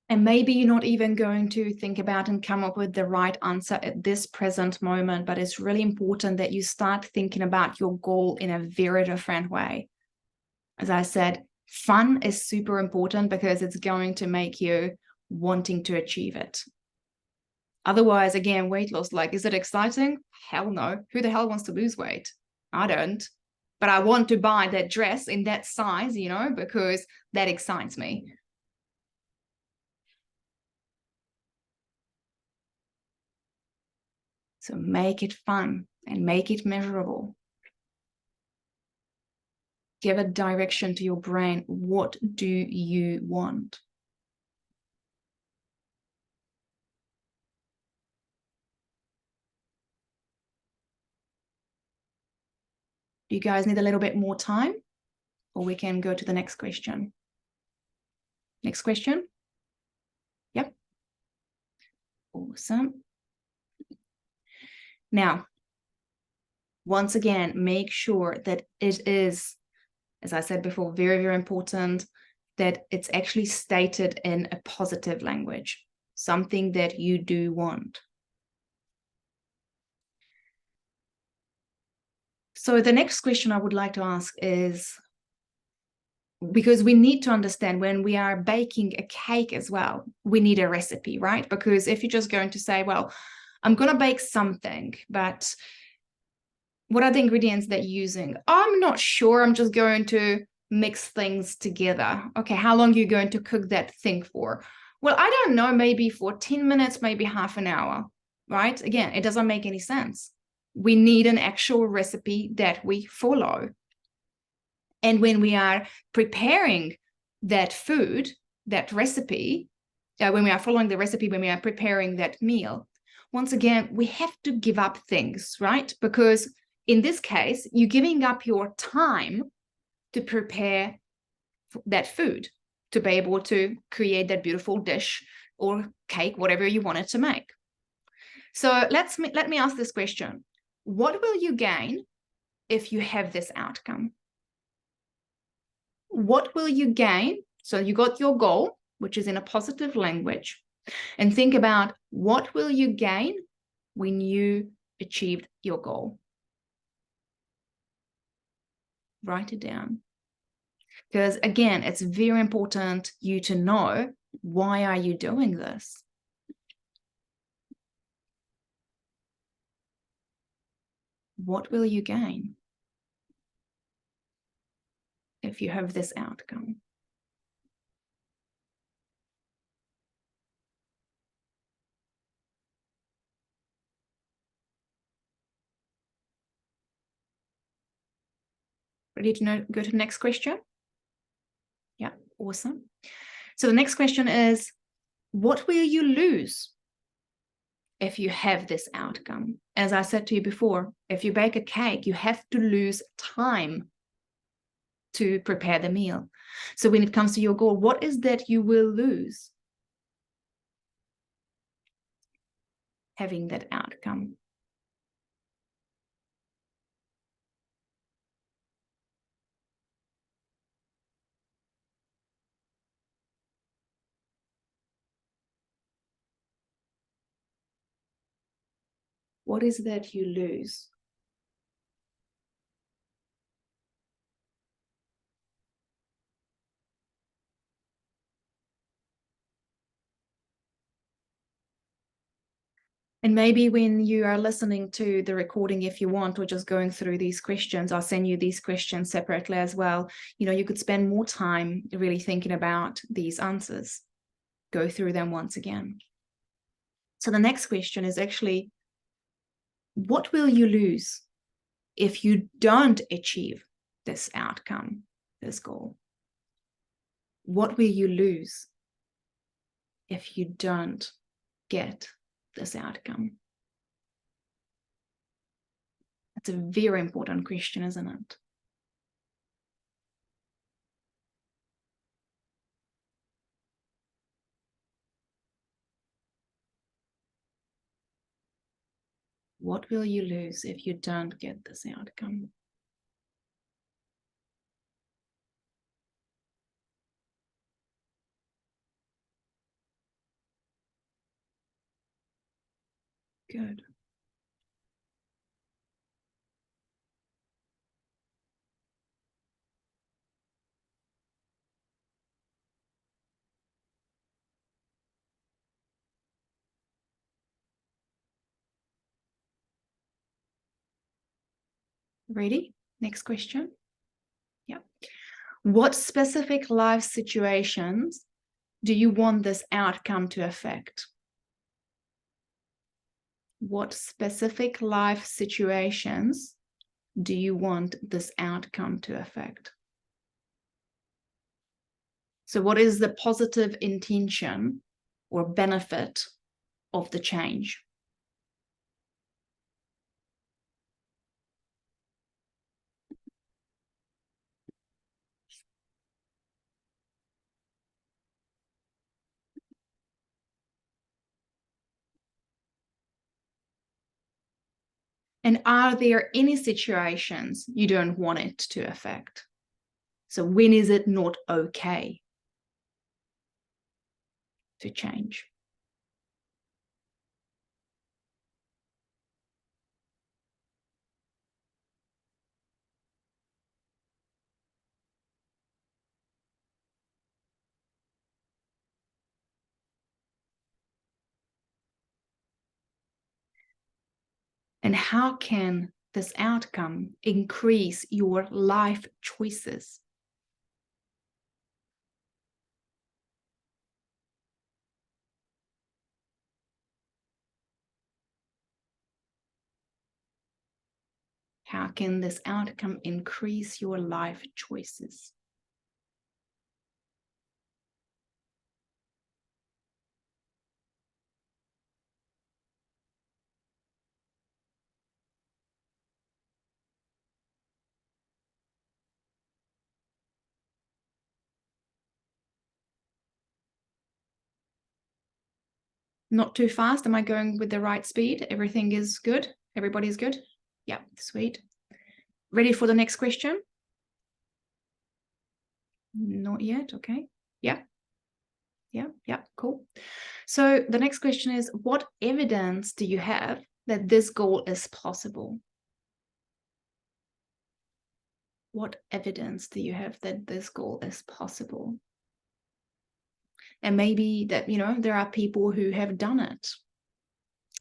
[SPEAKER 1] and maybe you're not even going to think about and come up with the right answer at this present moment, but it's really important that you start thinking about your goal in a very different way. As I said, fun is super important, because it's going to make you wanting to achieve it. Otherwise, again, weight loss, like, is it exciting? Hell no. Who the hell wants to lose weight? I don't. But I want to buy that dress in that size, because that excites me. So make it fun and make it measurable. Give a direction to your brain. What do you want? Do you guys need a little bit more time? Or we can go to the next question. Next question? Yep. Awesome. Now, once again, make sure that it is, as I said before, very, very important that it's actually stated in a positive language, something that you do want. So the next question I would like to ask is, because we need to understand, when we are baking a cake as well, we need a recipe, right? Because if you're just going to say, well, I'm going to bake something, but what are the ingredients that you're using? I'm not sure. I'm just going to mix things together. Okay, how long are you going to cook that thing for? Well, I don't know, maybe for 10 minutes, maybe half an hour, right? Again, it doesn't make any sense. We need an actual recipe that we follow. And when we are preparing that food, that recipe, when we are following the recipe, when we are preparing that meal, once again, we have to give up things, right? Because in this case, you're giving up your time to prepare that food, to be able to create that beautiful dish or cake, whatever you wanted to make. So let me ask this question. What will you gain if you have this outcome? What will you gain? So you got your goal, which is in a positive language, and think about, what will you gain when you achieved your goal? Write it down. Because again, it's very important you to know, why are you doing this? What will you gain if you have this outcome? Ready to go to the next question? Yeah, awesome. So the next question is, what will you lose if you have this outcome? As I said to you before, if you bake a cake, you have to lose time to prepare the meal. So when it comes to your goal, what is that you will lose having that outcome? What is that you lose? And maybe when you are listening to the recording, if you want, or just going through these questions, I'll send you these questions separately as well. You know, you could spend more time really thinking about these answers. Go through them once again. So the next question is actually, what will you lose if you don't achieve this outcome, this goal? What will you lose if you don't get this outcome? That's a very important question, isn't it? What will you lose if you don't get this outcome? Good. Ready? Next question. Yeah. What specific life situations do you want this outcome to affect? What specific life situations do you want this outcome to affect? So what is the positive intention or benefit of the change? And are there any situations you don't want it to affect? So when is it not okay to change? And how can this outcome increase your life choices? How can this outcome increase your life choices? Not too fast. Am I going with the right speed? Everything is good? Everybody's good? Yeah, sweet. Ready for the next question? Not yet. Okay. Yeah. Yeah, cool. So the next question is, what evidence do you have that this goal is possible? What evidence do you have that this goal is possible? And maybe that, you know, there are people who have done it.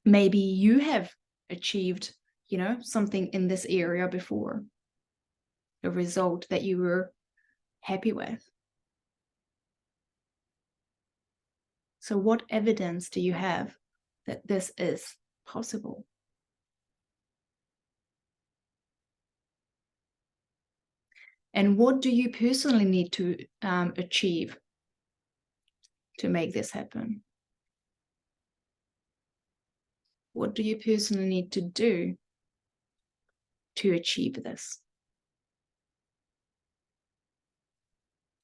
[SPEAKER 1] Maybe you have achieved, you know, something in this area before, a result that you were happy with. So what evidence do you have that this is possible? And what do you personally need to achieve to make this happen? What do you personally need to do to achieve this?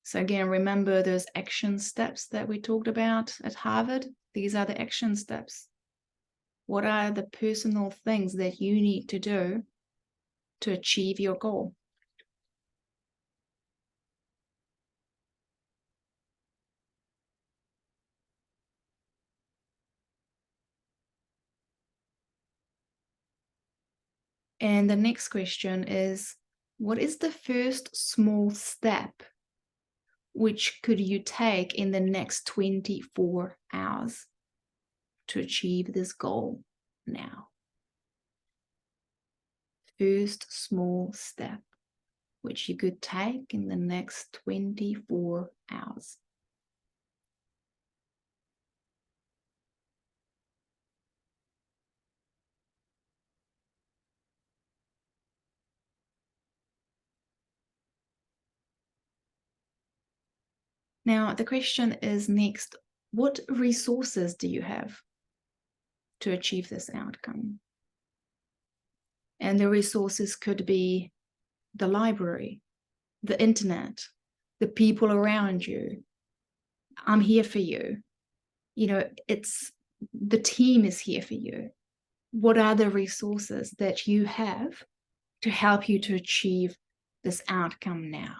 [SPEAKER 1] So again, remember those action steps that we talked about at Harvard? These are the action steps. What are the personal things that you need to do to achieve your goal? And the next question is, what is the first small step which could you take in the next 24 hours to achieve this goal now? First small step which you could take in the next 24 hours. Now, the question is next, what resources do you have to achieve this outcome? And the resources could be the library, the internet, the people around you. I'm here for you. You know, it's the team is here for you. What are the resources that you have to help you to achieve this outcome now?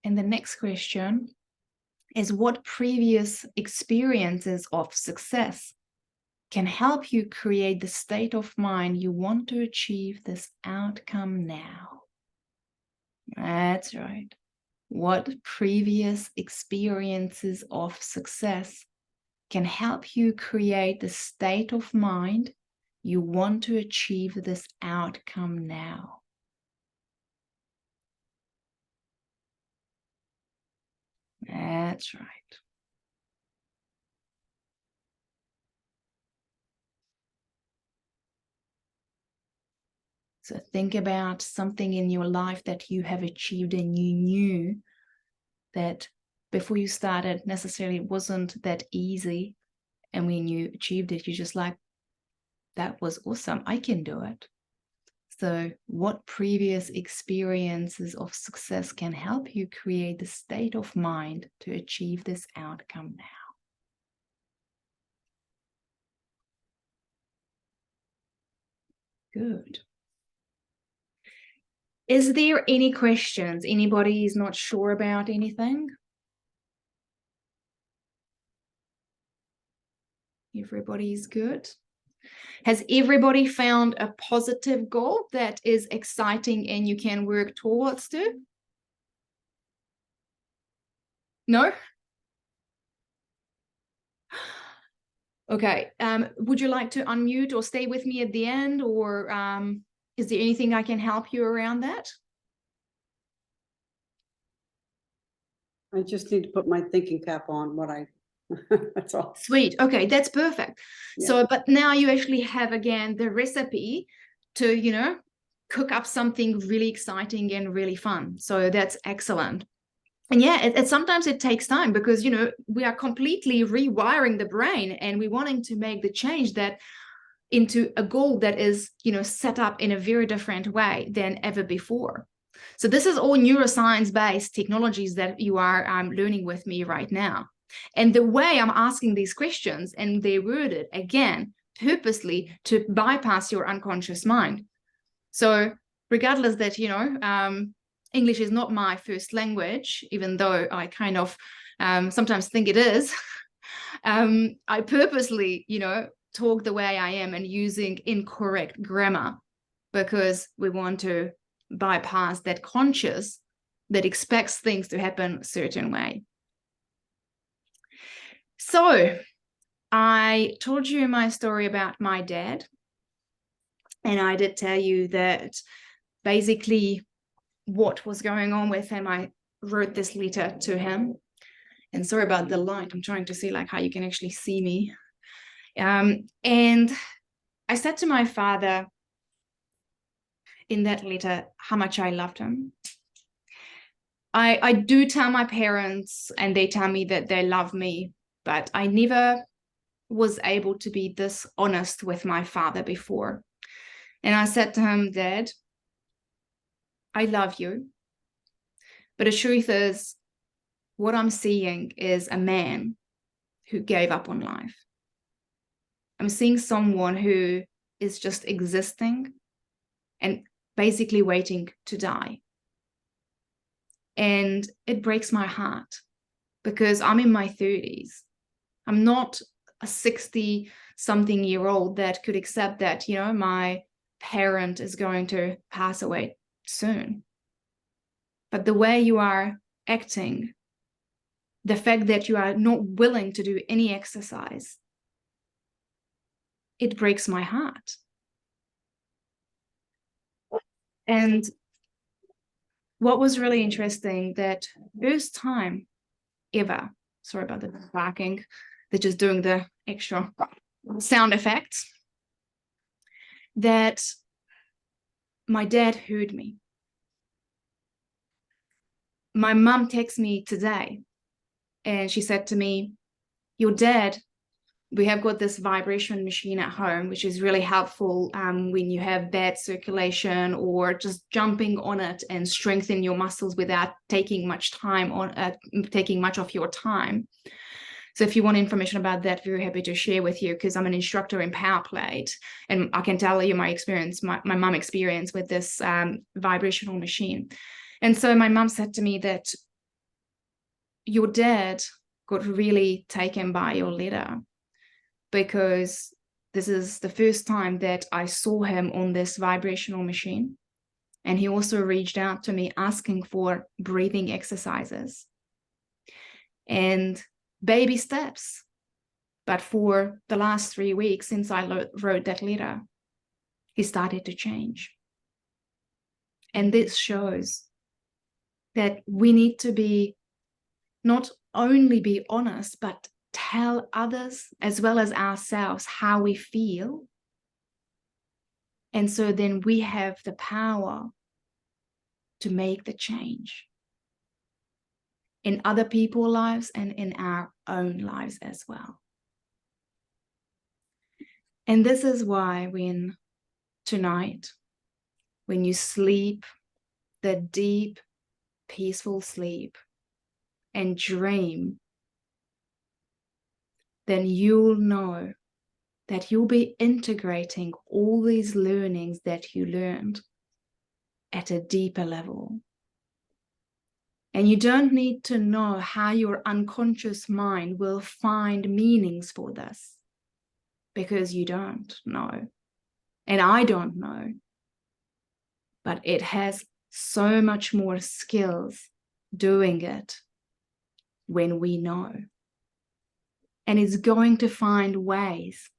[SPEAKER 1] And the next question is, what previous experiences of success can help you create the state of mind you want to achieve this outcome now? That's right. What previous experiences of success can help you create the state of mind you want to achieve this outcome now? That's right. So think about something in your life that you have achieved and you knew that before you started necessarily wasn't that easy. And when you achieved it, you're just like, that was awesome. I can do it. So what previous experiences of success can help you create the state of mind to achieve this outcome now? Good. Is there any questions? Anybody is not sure about anything? Everybody's good. Has everybody found a positive goal that is exciting and you can work towards to? No? Okay. Would you like to unmute or stay with me at the end, or is there anything I can help you around that?
[SPEAKER 4] I just need to put my thinking cap on that's all.
[SPEAKER 1] Sweet. Okay, that's perfect.
[SPEAKER 4] Yeah.
[SPEAKER 1] So, but now you actually have again the recipe to, you know, cook up something really exciting and really fun. So that's excellent. And yeah, sometimes it takes time because, you know, we are completely rewiring the brain and we're wanting to make the change that into a goal that is, you know, set up in a very different way than ever before. So this is all neuroscience-based technologies that you are learning with me right now. And the way I'm asking these questions, and they're worded, again, purposely to bypass your unconscious mind. So regardless that, you know, English is not my first language, even though I kind of sometimes think it is, I purposely, you know, talk the way I am and using incorrect grammar because we want to bypass that conscious that expects things to happen a certain way. So I told you my story about my dad, and I did tell you that basically what was going on with him. I wrote this letter to him, And sorry about the light. I'm trying to see like how you can actually see me. And I said to my father in that letter how much I loved him. I do tell my parents, and they tell me that they love me, but I never was able to be this honest with my father before. And I said to him, Dad, I love you. But the truth is, what I'm seeing is a man who gave up on life. I'm seeing someone who is just existing and basically waiting to die. And it breaks my heart because I'm in my 30s. I'm not a 60-something-year-old that could accept that, you know, my parent is going to pass away soon. But the way you are acting, the fact that you are not willing to do any exercise, it breaks my heart. And what was really interesting, that first time ever, sorry about the barking, they're just doing the extra sound effects, that my dad heard me. My mom texted me today and she said to me, your dad, we have got this vibration machine at home, which is really helpful when you have bad circulation, or just jumping on it and strengthen your muscles without taking much time on taking much of your time. So if you want information about that, very happy to share with you, because I'm an instructor in Power Plate, and I can tell you my experience, my mom experience with this vibrational machine. And so my mom said to me that your dad got really taken by your letter, because this is the first time that I saw him on this vibrational machine. And he also reached out to me asking for breathing exercises and baby steps. But for the last 3 weeks since I wrote that letter, he started to change. And this shows that we need to be, not only be honest, but tell others as well as ourselves how we feel. And so then we have the power to make the change in other people's lives and in our own lives as well. And this is why when tonight, when you sleep, the deep, peaceful sleep, and dream, then you'll know that you'll be integrating all these learnings that you learned at a deeper level. And you don't need to know how your unconscious mind will find meanings for this, because you don't know. And I don't know. But it has so much more skills doing it when we know. And it's going to find ways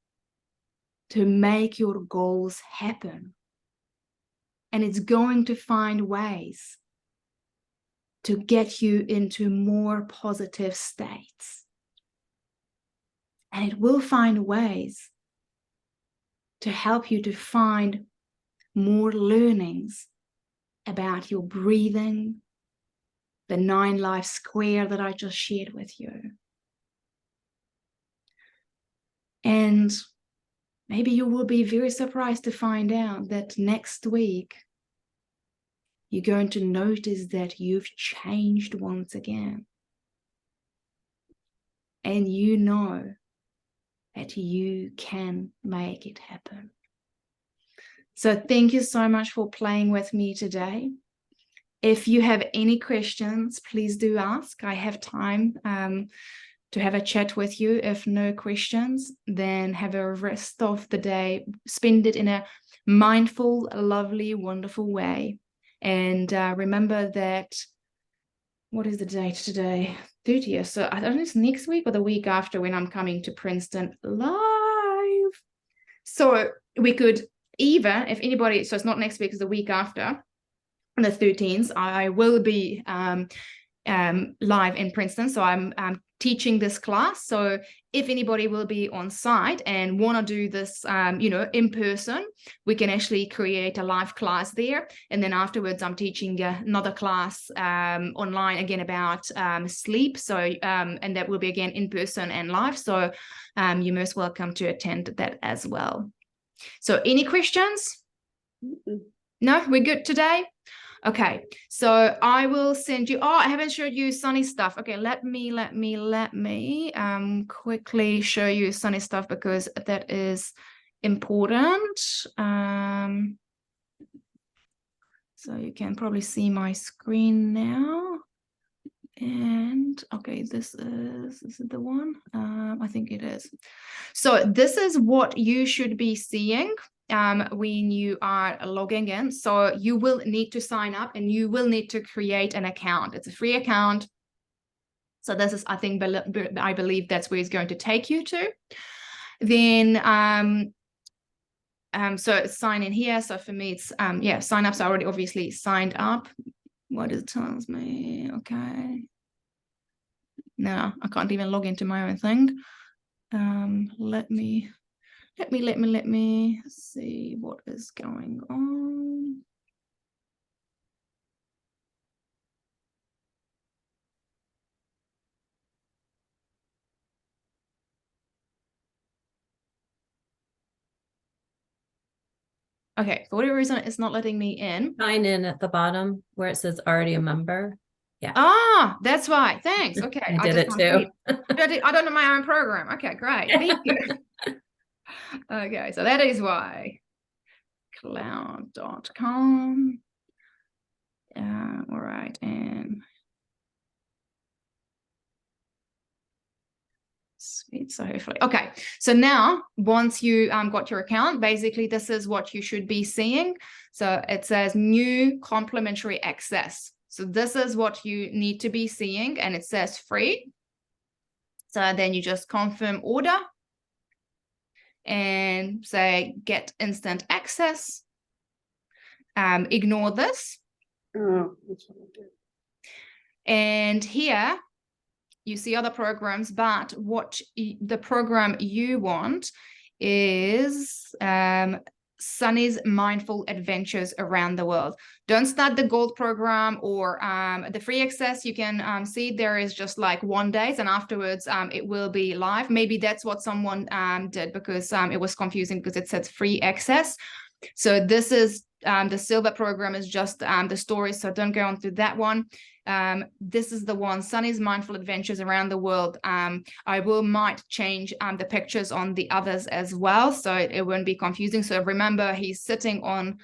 [SPEAKER 1] to make your goals happen. And it's going to find ways to get you into more positive states. And it will find ways to help you to find more learnings about your breathing, the 9 life square that I just shared with you. And maybe you will be very surprised to find out that next week, you're going to notice that you've changed once again. And you know that you can make it happen. So thank you so much for playing with me today. If you have any questions, please do ask. I have time to have a chat with you. If no questions, then have a rest of the day. Spend it in a mindful, lovely, wonderful way. And remember that, what is the date today? 30th. So I don't know, it's next week or the week after when I'm coming to Princeton live. So we could either, if anybody, so it's not next week, it's the week after, on the 13th, I will be live in Princeton. So I'm teaching this class. So if anybody will be on site and want to do this, in person, we can actually create a live class there. And then afterwards, I'm teaching another class online again about sleep. So, and that will be again in person and live. So you're most welcome to attend that as well. So any questions? No, we're good today? Okay, so I will send you, I haven't showed you Sunny stuff. Okay, let me quickly show you Sunny stuff because that is important. So you can probably see my screen now. And okay, this is it the one? I think it is. So this is what you should be seeing when you are logging in. So you will need to sign up and you will need to create an account. It's a free account. So this is, I think, I believe that's where it's going to take you to. Then, so sign in here. So for me, it's, sign up. So I already obviously signed up. What it tells me, okay. No, I can't even log into my own thing. Let me see what is going on. Okay, for whatever reason, it's not letting me in.
[SPEAKER 5] Sign in at the bottom where it says already a member. Yeah.
[SPEAKER 1] Ah, that's why. Thanks. Okay.
[SPEAKER 5] I did it too.
[SPEAKER 1] I don't know my own program. Okay, great. Thank you. Okay, so that is why. Cloud.com. All right, and sweet. So hopefully, okay. So now, once you got your account, basically this is what you should be seeing. So it says new complimentary access. So this is what you need to be seeing, and it says free. So then you just confirm order and say get instant access. Ignore this.
[SPEAKER 4] Oh, that's what I did.
[SPEAKER 1] And here you see other programs, but what the program you want is Sunny's Mindful Adventures Around the World. Don't start the gold program or the free access. You can see there is just like 1 day and afterwards it will be live. Maybe that's what someone did because it was confusing because it says free access. So this is the silver program is just the stories. So don't go on through that one. This is the one, Sunny's Mindful Adventures Around the World. I might change the pictures on the others as well, so it won't be confusing. So remember, he's sitting on,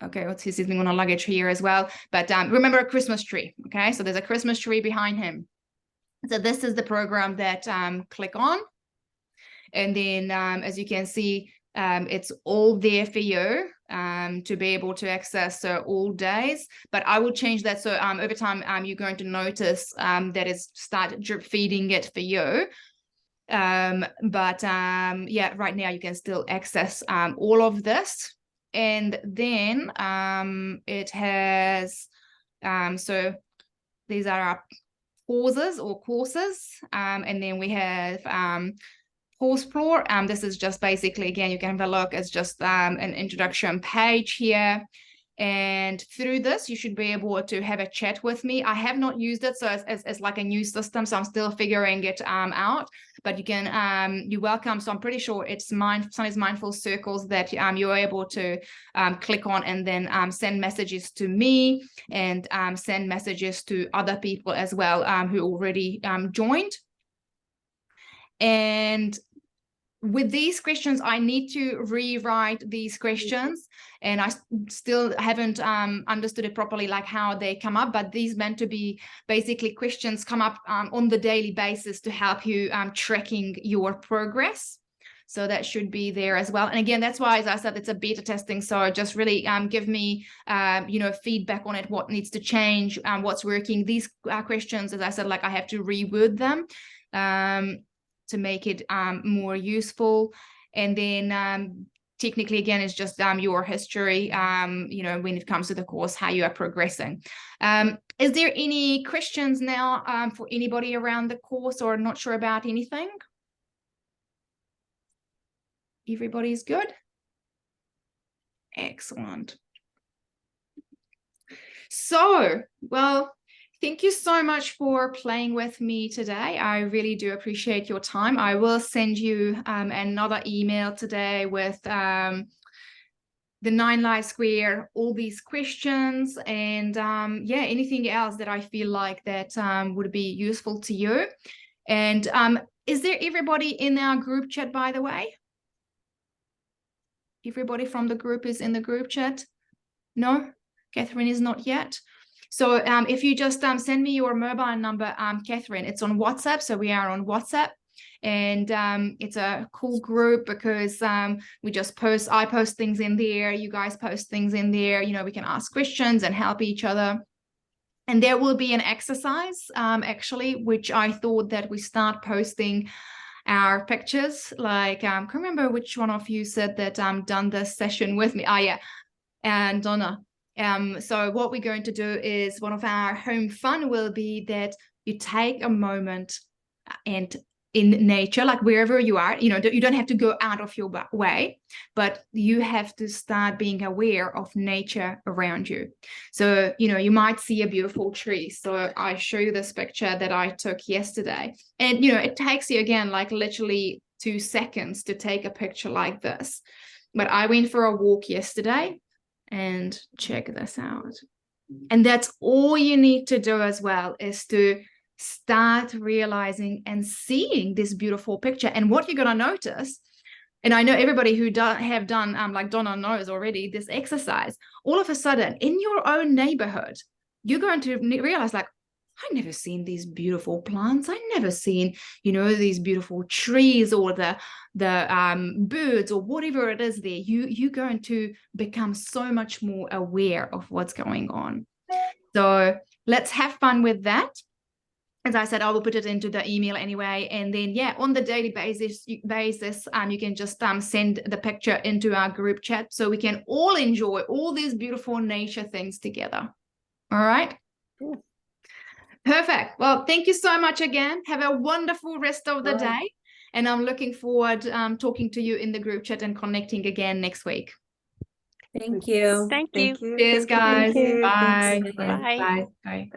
[SPEAKER 1] okay, what's he sitting on a luggage here as well. But remember a Christmas tree, okay? So there's a Christmas tree behind him. So this is the program that click on. And then as you can see, it's all there for you to be able to access all days, but I will change that. So over time, you're going to notice that it's start drip feeding it for you. Yeah, right now you can still access all of this. And then it has, so these are our courses or courses. And then we have course floor. This is just basically, again, you can have a look. It's just an introduction page here. And through this, you should be able to have a chat with me. I have not used it, so it's like a new system, so I'm still figuring it out. But you can, you're welcome. So I'm pretty sure it's Sunny's Mindful Circles that you're able to click on and then send messages to me and send messages to other people as well who already joined. And with these questions, I need to rewrite these questions, and I still haven't understood it properly, like how they come up, but these meant to be basically questions come up on the daily basis to help you tracking your progress. So that should be there as well. And again, that's why, as I said, it's a beta testing. So just really give me, feedback on it, what needs to change, what's working. These questions, as I said, like I have to reword them to make it more useful. And then technically, again, it's just your history, when it comes to the course, how you are progressing. Is there any questions now for anybody around the course or not sure about anything? Everybody's good? Excellent. So, well, thank you so much for playing with me today. I really do appreciate your time. I will send you another email today with the 9 Lives Square, all these questions, and yeah, anything else that I feel like that would be useful to you. And is there everybody in our group chat, by the way? Everybody from the group is in the group chat? No? Catherine is not yet. So if you just send me your mobile number, Catherine, it's on WhatsApp. So we are on WhatsApp, and it's a cool group because we just post, I post things in there, you guys post things in there, you know, we can ask questions and help each other. And there will be an exercise actually, which I thought that we start posting our pictures. Like, I can't remember which one of you said that done this session with me. Oh yeah, and Donna. So what we're going to do is, one of our home fun will be that you take a moment and in nature, like wherever you are, you know, you don't have to go out of your way, but you have to start being aware of nature around you. So, you know, you might see a beautiful tree. So I show you this picture that I took yesterday, and, you know, it takes you again, like literally 2 seconds to take a picture like this. But I went for a walk yesterday, and check this out. And that's all you need to do as well, is to start realizing and seeing this beautiful picture. And what you're going to notice, and I know everybody who have done, like Donna knows already, this exercise, all of a sudden in your own neighborhood, you're going to realize, like, I've never seen these beautiful plants. I've never seen, you know, these beautiful trees, or the birds, or whatever it is there. You're going to become so much more aware of what's going on. So let's have fun with that. As I said, I will put it into the email anyway. And then, yeah, on the daily basis, you can just send the picture into our group chat so we can all enjoy all these beautiful nature things together. All right.
[SPEAKER 4] Cool.
[SPEAKER 1] Perfect. Well, thank you so much again. Have a wonderful rest of the day. And I'm looking forward talking to you in the group chat and connecting again next week.
[SPEAKER 5] Thank you.
[SPEAKER 6] Thank you.
[SPEAKER 1] Cheers, guys.
[SPEAKER 9] Thank you.
[SPEAKER 1] Bye.
[SPEAKER 6] Bye.
[SPEAKER 1] Bye. Bye.